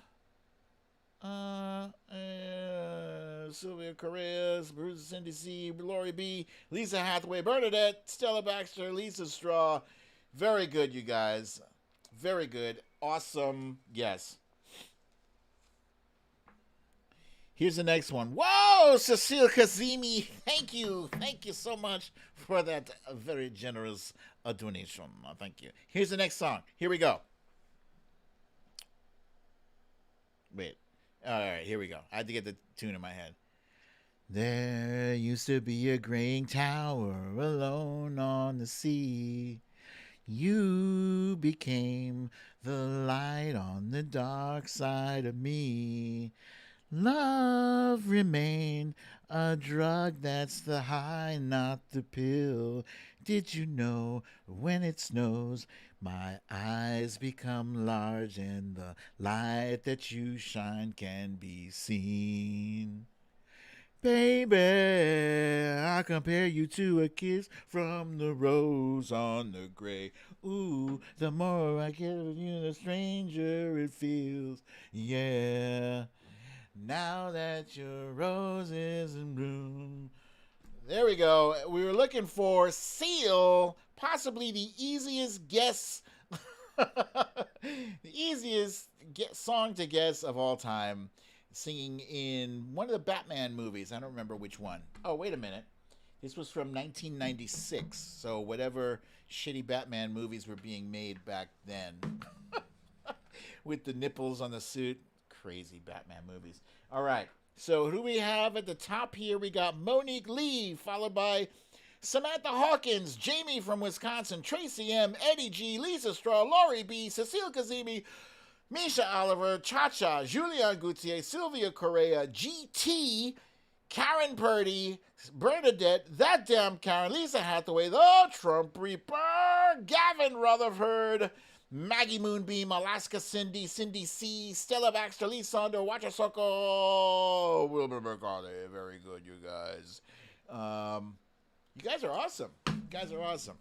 Sylvia Correa, Bruce Cindy C, Lori B, Lisa Hathaway, Bernadette, Stella Baxter, Lisa Straw. Very good, you guys. Very good. Awesome. Yes. Here's the next one. Whoa, Cecile Kazemi. Thank you. Thank you so much for that very generous donation. Thank you. Here's the next song. Here we go. Wait. All right, here we go. I had to get the tune in my head. There used to be a graying tower alone on the sea. You became the light on the dark side of me. Love remained a drug, that's the high, not the pill. Did you know when it snows, my eyes become large and the light that you shine can be seen? Baby, I compare you to a kiss from the rose on the grave. Ooh, the more I get of you, the stranger it feels. Yeah, now that your rose is in bloom. There we go. We were looking for Seal, possibly the easiest guess, the easiest song to guess of all time, singing in one of the Batman movies. I don't remember which one. Oh, wait a minute. This was from 1996, so whatever shitty Batman movies were being made back then. With the nipples on the suit. Crazy Batman movies. All right. So who do we have at the top here? We got Monique Lee, followed by Samantha Hawkins, Jamie from Wisconsin, Tracy M, Eddie G, Lisa Straw, Lori B, Cecile Kazemi, Misha Oliver, Cha-Cha, Julian Gautier, Sylvia Correa, GT, Karen Purdy, Bernadette, That Damn Karen, Lisa Hathaway, The Trump Reaper, Gavin Rutherford, Maggie Moonbeam, Alaska Cindy, Cindy C, Stella Baxter, Lee Sander, Watcher Soko, Wilbur McCarthy. Very good, you guys. You guys are awesome. You guys are awesome.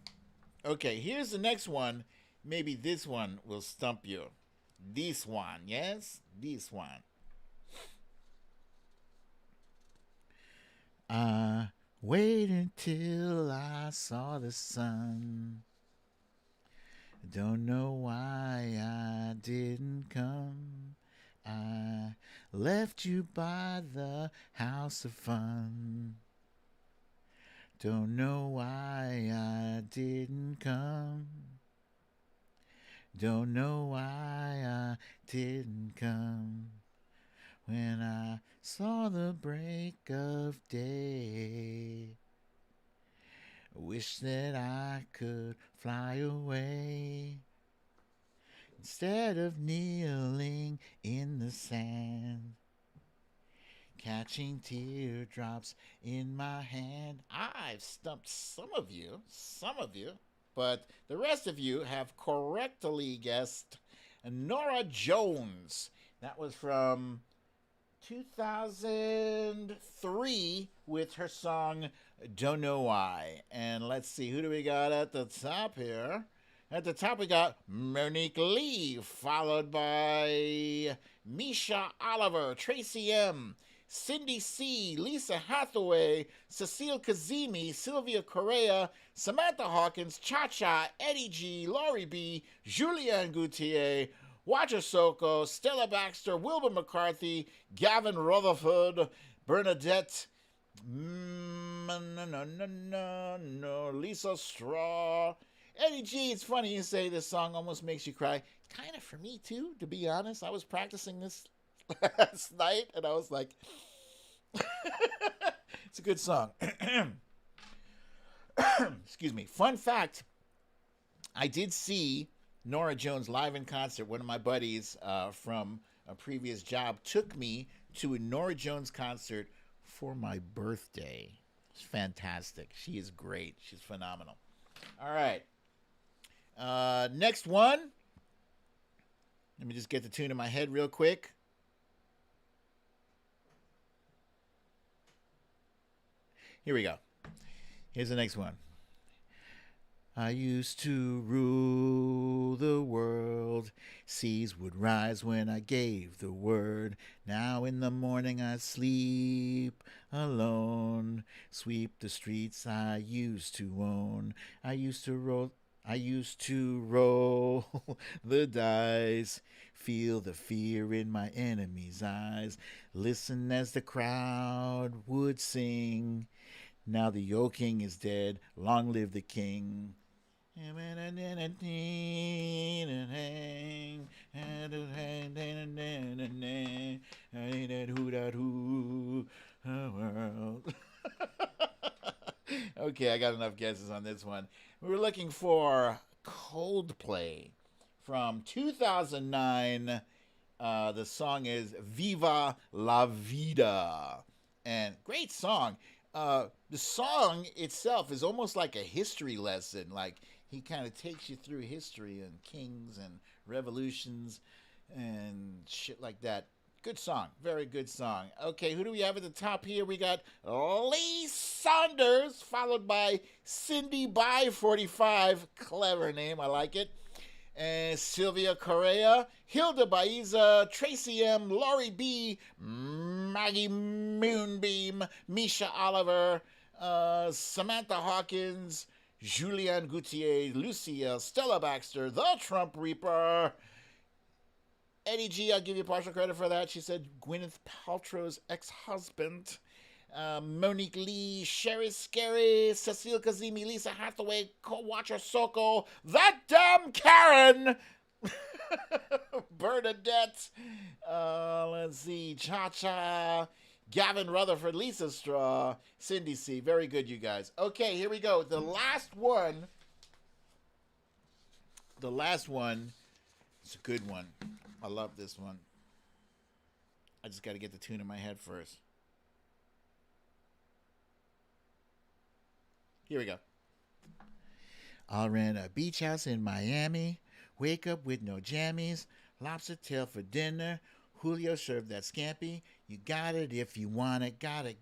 Okay, here's the next one. Maybe this one will stump you. This one, yes? This one. I waited until I saw the sun. Don't know why I didn't come. I left you by the house of fun. Don't know why I didn't come. Don't know why I didn't come. When I saw the break of day, wish that I could fly away instead of kneeling in the sand, catching teardrops in my hand. I've stumped some of you, but the rest of you have correctly guessed Norah Jones. That was from 2003 with her song Don't Know Why. And let's see, who do we got at the top here? At the top we got Monique Lee, followed by Misha Oliver, Tracy M, Cindy C, Lisa Hathaway, Cecile Kazemi, Sylvia Correa, Samantha Hawkins, Cha-Cha, Eddie G, Lori B, Julianne Gautier, Watcher Soko, Stella Baxter, Wilbur McCarthy, Gavin Rutherford, Bernadette, Lisa Straw, Eddie G. It's funny you say this song almost makes you cry. Kind of for me too, to be honest. I was practicing this last night and I was like, it's a good song. Excuse me. Fun fact, I did see Norah Jones live in concert. One of my buddies from a previous job took me to a Norah Jones concert for my birthday. It's fantastic. She is great. She's phenomenal. All right. Next one. Let me just get the tune in my head real quick. Here we go. Here's the next one. I used to rule the world. Seas would rise when I gave the word. Now in the morning I sleep alone. Sweep the streets I used to own. I used to roll the dice. Feel the fear in my enemy's eyes. Listen as the crowd would sing. Now the old king is dead. Long live the king. Okay, I got enough guesses on this one. We were looking for Coldplay from 2009. The song is Viva la Vida. And great song. The song itself is almost like a history lesson. Like, he kind of takes you through history and kings and revolutions and shit like that. Good song. Very good song. Okay, who do we have at the top here? We got Lee Saunders, followed by Cindy by 45. Clever name. I like it. And Sylvia Correa, Hilda Baiza, Tracy M, Laurie B, Maggie Moonbeam, Misha Oliver, Samantha Hawkins, Julianne Gauthier, Lucia, Stella Baxter, The Trump Reaper, Eddie G, I'll give you partial credit for that. She said Gwyneth Paltrow's ex-husband. Monique Lee, Sherry Scary, Cecile Kazemi, Lisa Hathaway, Co-Watcher Soko, That Damn Karen, Bernadette, let's see, Cha-Cha, Gavin Rutherford, Lisa Straw, Cindy C. Very good, you guys. Okay, here we go. The last one is a good one. I love this one. I just got to get the tune in my head first. Here we go. I'll rent a beach house in Miami. Wake up with no jammies. Lobster tail for dinner. Julio served that scampi. You got it if you want it. Got it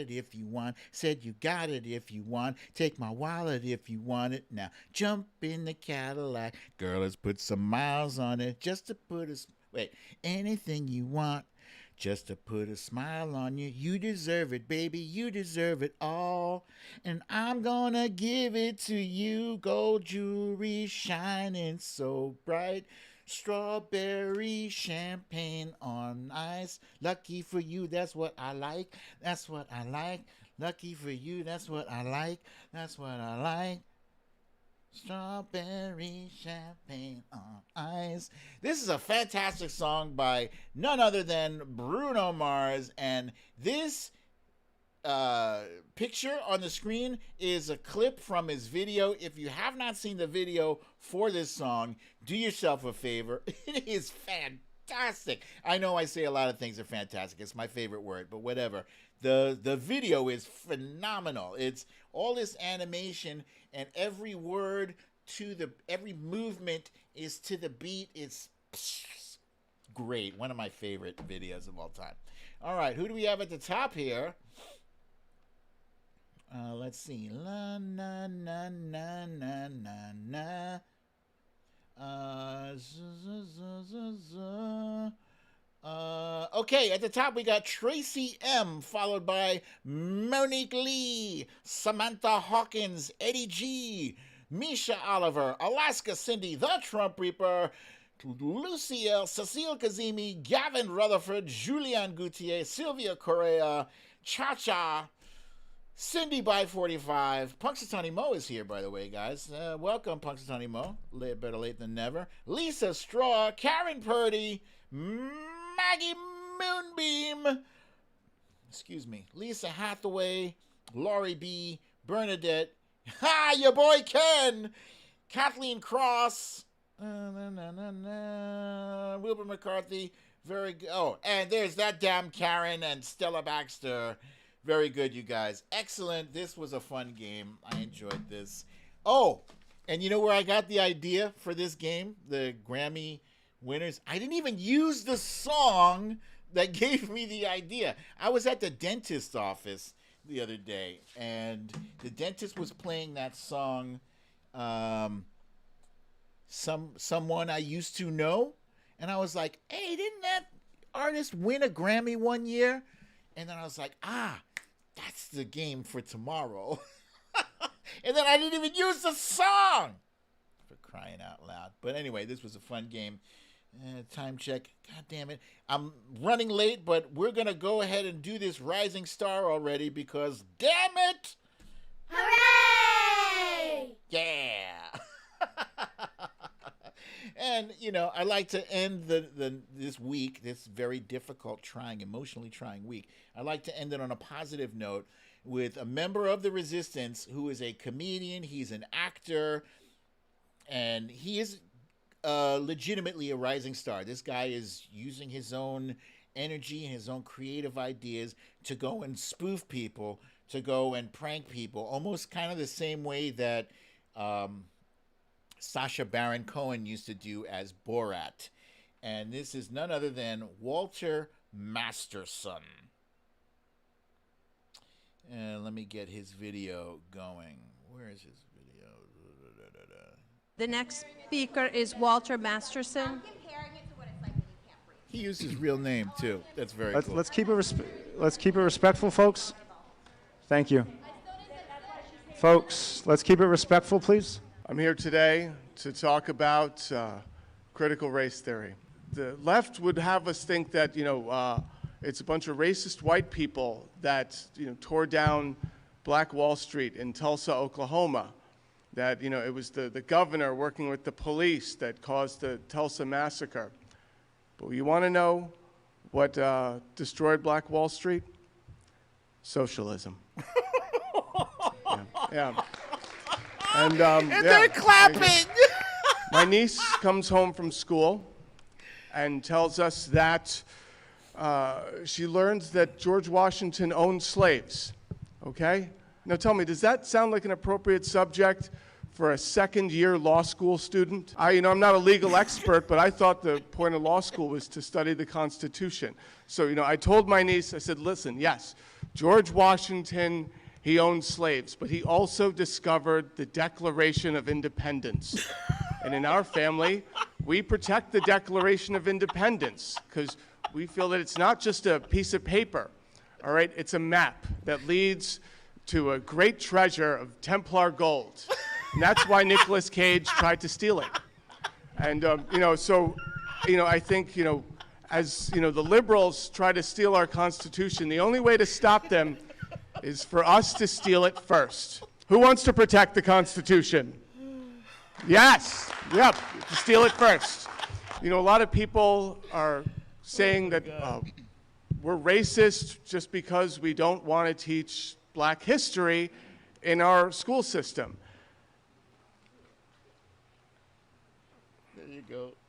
if you want. Said you got it if you want. Take my wallet if you want it. Now jump in the Cadillac. Girl, let's put some miles on it. Just to put a... Wait. Anything you want. Just to put a smile on you. You deserve it, baby. You deserve it all. And I'm gonna give it to you. Gold jewelry shining so bright. Strawberry champagne on ice. Lucky for you, that's what I like. That's what I like. Lucky for you, that's what I like. That's what I like. Strawberry champagne on ice. This is a fantastic song by none other than Bruno Mars, and this picture on the screen is a clip from his video. If you have not seen the video for this song, do yourself a favor. It is fantastic. I know I say a lot of things are fantastic. It's my favorite word, but whatever. The video is phenomenal. It's all this animation, and every word every movement is to the beat. It's great. One of my favorite videos of all time. All right, who do we have at the top here? Let's see. La na na na na na na. Okay, at the top we got Tracy M, followed by Monique Lee, Samantha Hawkins, Eddie G, Misha Oliver, Alaska Cindy, The Trump Reaper, Lucille, Cecile Kazemi, Gavin Rutherford, Julianne Gauthier, Sylvia Correa, Cha-Cha, Cindy by 45. Punxsutawney Mo is here, by the way, guys. Welcome, Punxsutawney Mo. Better late than never. Lisa Straw, Karen Purdy, Maggie Moonbeam, Lisa Hathaway, Laurie B, Bernadette, your boy Ken, Kathleen Cross, Wilbur McCarthy, very good. Oh, and there's That Damn Karen and Stella Baxter. Very good, you guys. Excellent. This was a fun game. I enjoyed this. Oh, and you know where I got the idea for this game? The Grammy winners. I didn't even use the song that gave me the idea. I was at the dentist's office the other day, and the dentist was playing that song, Someone I Used to Know, and I was like, hey, didn't that artist win a Grammy one year? And then I was like, that's the game for tomorrow. And then I didn't even use the song, for crying out loud. But anyway, this was a fun game. Time check. God damn it. I'm running late, but we're going to go ahead and do this Rising Star already because, damn it! Hooray! Yeah! And, you know, I like to end this week, this very difficult, emotionally trying week. I like to end it on a positive note with a member of the Resistance who is a comedian. He's an actor, and he is legitimately a rising star. This guy is using his own energy and his own creative ideas to go and spoof people, to go and prank people, almost kind of the same way that Sacha Baron Cohen used to do as Borat. And this is none other than Walter Masterson. And let me get his video going. Where is his video? The next speaker is Walter Masterson. He used his real name too. That's very cool. Let's keep it respectful, folks. Thank you. Folks, let's keep it respectful, please. I'm here today to talk about critical race theory. The left would have us think that, it's a bunch of racist white people that, tore down Black Wall Street in Tulsa, Oklahoma. That, it was the governor working with the police that caused the Tulsa massacre. But you want to know what destroyed Black Wall Street? Socialism. Yeah. And they're clapping. My niece comes home from school and tells us that she learns that George Washington owned slaves. Okay? Now tell me, does that sound like an appropriate subject for a second-year law school student? I'm not a legal expert, but I thought the point of law school was to study the Constitution. So, I told my niece, I said, listen, yes, George Washington, he owned slaves, but he also discovered the Declaration of Independence. And in our family, we protect the Declaration of Independence because we feel that it's not just a piece of paper, all right? It's a map that leads to a great treasure of Templar gold. And that's why Nicolas Cage tried to steal it. And, I think, as, the liberals try to steal our Constitution, the only way to stop them is for us to steal it first. Who wants to protect the Constitution? Yes, yep, to steal it first. A lot of people are saying that we're racist just because we don't want to teach Black history in our school system.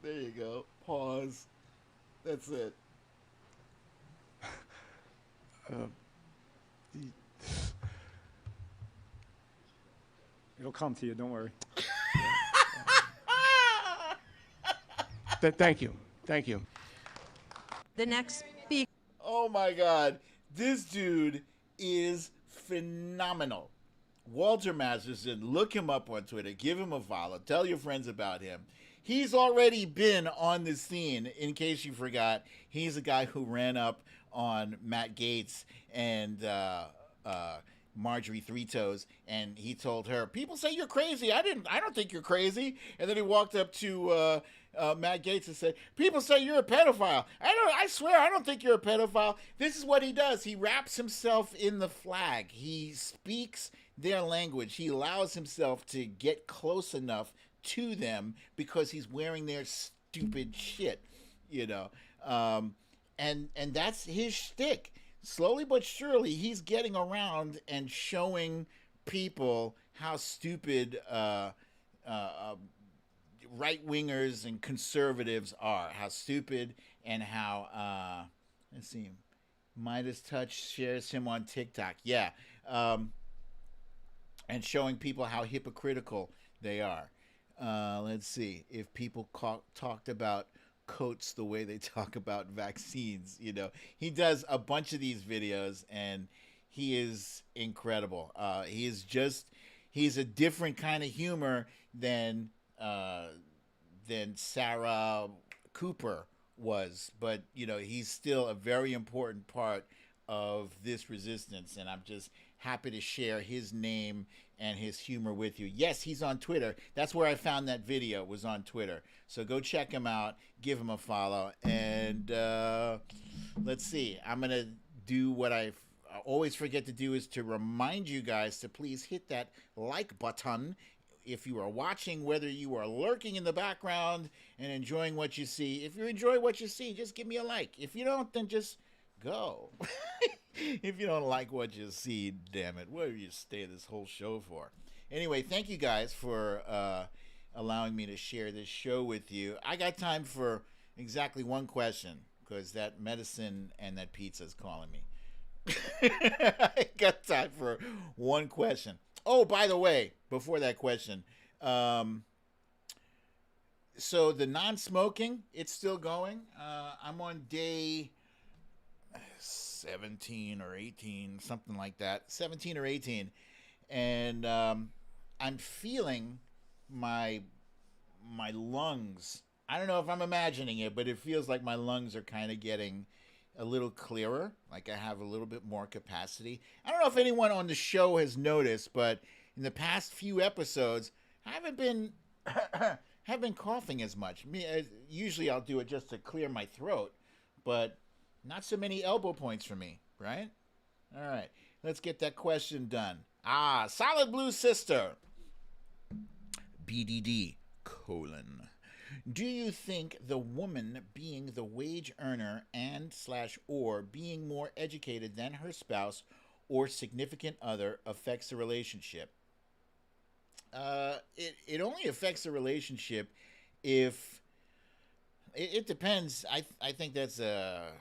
There you go. Pause. That's it. It'll come to you, don't worry. Thank you. The next speaker. Oh my God. This dude is phenomenal. Walter Masterson, look him up on Twitter. Give him a follow. Tell your friends about him. He's already been on the scene, in case you forgot. He's a guy who ran up on Matt Gaetz and Marjorie Three Toes, and he told her, people say you're crazy. I don't think you're crazy. And then he walked up to Matt Gaetz and said, people say you're a pedophile. I swear I don't think you're a pedophile. This is what he does. He wraps himself in the flag. He speaks their language. He allows himself to get close enough to them because he's wearing their stupid shit, and that's his shtick. Slowly but surely, he's getting around and showing people how stupid right-wingers and conservatives are, how stupid, and how, let's see, Midas Touch shares him on TikTok, yeah, and showing people how hypocritical they are. Let's see, if people talked about Coats the way they talk about vaccines, he does a bunch of these videos and he is incredible. He's a different kind of humor than Sarah Cooper was, but he's still a very important part of this resistance, and I'm just happy to share his name and his humor with you. Yes, he's on Twitter. That's where I found that video, was on Twitter. So go check him out, give him a follow, and let's see. I'm going to do what I always forget to do, is to remind you guys to please hit that like button if you are watching, whether you are lurking in the background and enjoying what you see. If you enjoy what you see, just give me a like. If you don't, then just go. If you don't like what you see, damn it, what do you stay this whole show for? Anyway, thank you guys for allowing me to share this show with you. I got time for exactly one question, because that medicine and that pizza is calling me. I got time for one question. Oh, by the way, before that question, so the non-smoking, it's still going. I'm on day 17 or 18, something like that, 17 or 18, and I'm feeling my lungs. I don't know if I'm imagining it, but it feels like my lungs are kind of getting a little clearer, like I have a little bit more capacity. I don't know if anyone on the show has noticed, but in the past few episodes, I haven't been coughing as much. Usually I'll do it just to clear my throat, but not so many elbow points for me, right? All right, let's get that question done. Solid Blue Sister. BDD, : do you think the woman being the wage earner and / or being more educated than her spouse or significant other affects the relationship? It only affects the relationship if it depends. I think that's a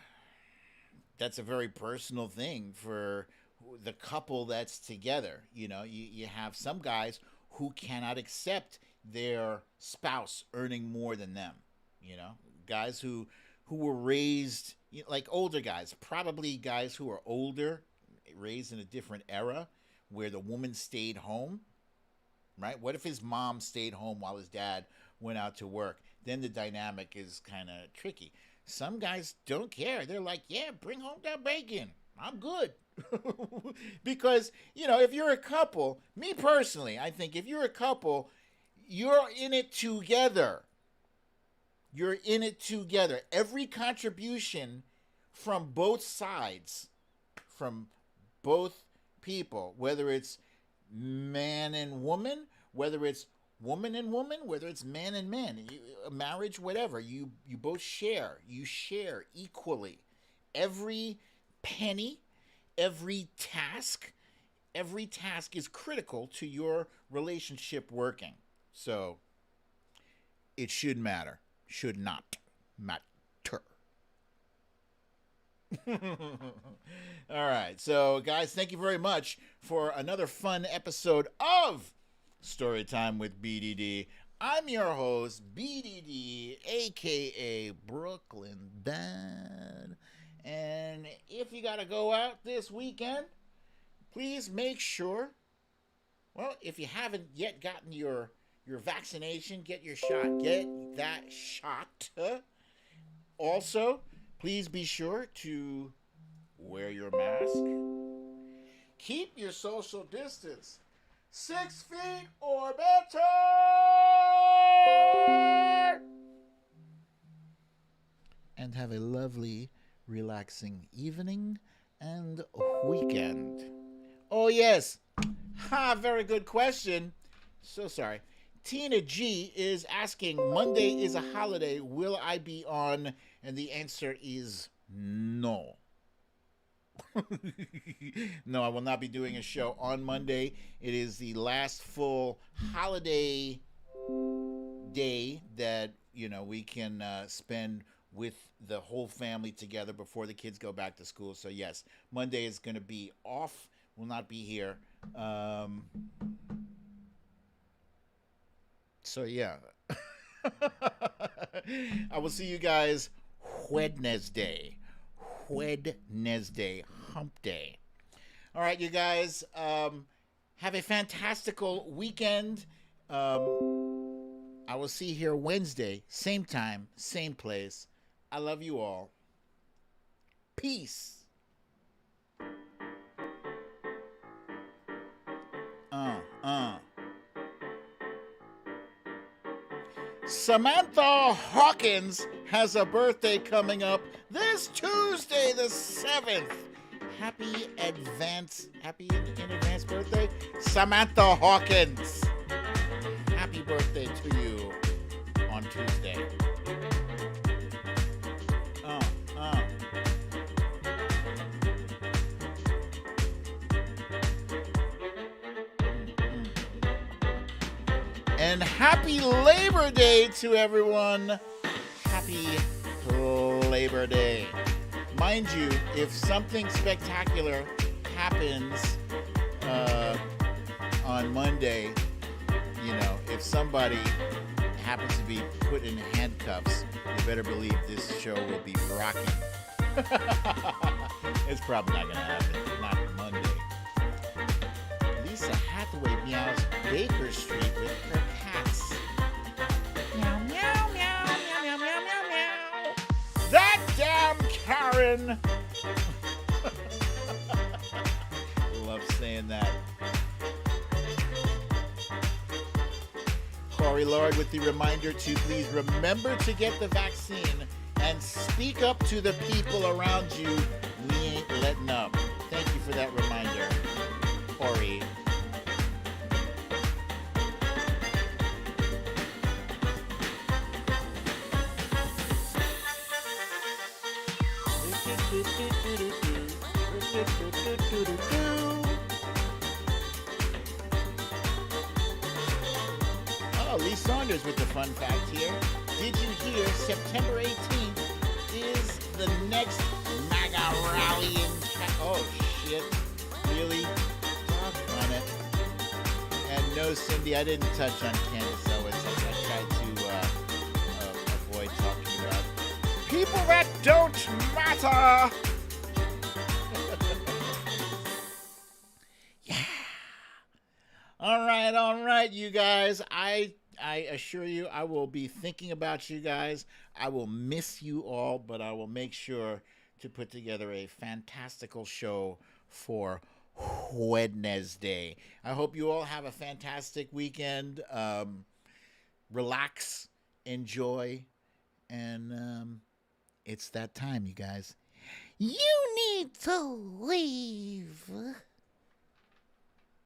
very personal thing for the couple that's together. You know, you have some guys who cannot accept their spouse earning more than them. You know, guys who were raised, like older guys, probably guys who are older, raised in a different era where the woman stayed home, right? What if his mom stayed home while his dad went out to work? Then the dynamic is kind of tricky. Some guys don't care. They're like, yeah, bring home that bacon. I'm good. Because, if you're a couple, me personally, I think if you're a couple, you're in it together. You're in it together. Every contribution from both sides, from both people, whether it's man and woman, whether it's woman and woman, whether it's man and man, a marriage, whatever, you both share. You share equally. Every penny, every task is critical to your relationship working. So it should matter. Should not matter. All right. So, guys, thank you very much for another fun episode of Storytime with BDD. I'm your host, BDD, a.k.a. Brooklyn Dad. And if you got to go out this weekend, please make sure, if you haven't yet gotten your vaccination, get your shot. Get that shot. Also, please be sure to wear your mask. Keep your social distance 6 feet or better. And have a lovely, relaxing evening and weekend. Oh, yes. Very good question. So sorry. Tina G is asking, Monday is a holiday. Will I be on? And the answer is no. No, I will not be doing a show on Monday. It is the last full holiday day that, we can spend with the whole family together before the kids go back to school. So, yes, Monday is going to be off. Will not be here. So, yeah. I will see you guys Wednesday, hump day. All right, you guys, have a fantastical weekend. I will see you here Wednesday, same time, same place. I love you all. Peace. Samantha Hawkins has a birthday coming up this Tuesday, the 7th. Happy in advance birthday, Samantha Hawkins. Happy birthday to you on Tuesday. And happy Labor Day to everyone. Happy Labor Day. Mind you, if something spectacular happens on Monday, if somebody happens to be put in handcuffs, you better believe this show will be rocking. It's probably not gonna happen. Not Monday. Lisa Hathaway meows Baker Street with her cats. Meow, meow, meow, meow, meow, meow, meow, meow. That damn Karen! Love saying that. Corey Lord with the reminder to please remember to get the vaccine and speak up to the people around you. We ain't letting up. Thank you for that reminder, Corey. Oh, Lee Saunders with the fun fact here. Did you hear September 18th is the next MAGA rally in oh shit. Really? Doggone it. And no, Cindy, I didn't touch on Candace Owens. I tried to avoid talking about people that don't matter. Yeah. All right, you guys. I assure you, I will be thinking about you guys. I will miss you all, but I will make sure to put together a fantastical show for Wednesday. I hope you all have a fantastic weekend. Relax, enjoy, and it's that time, you guys. You need to leave.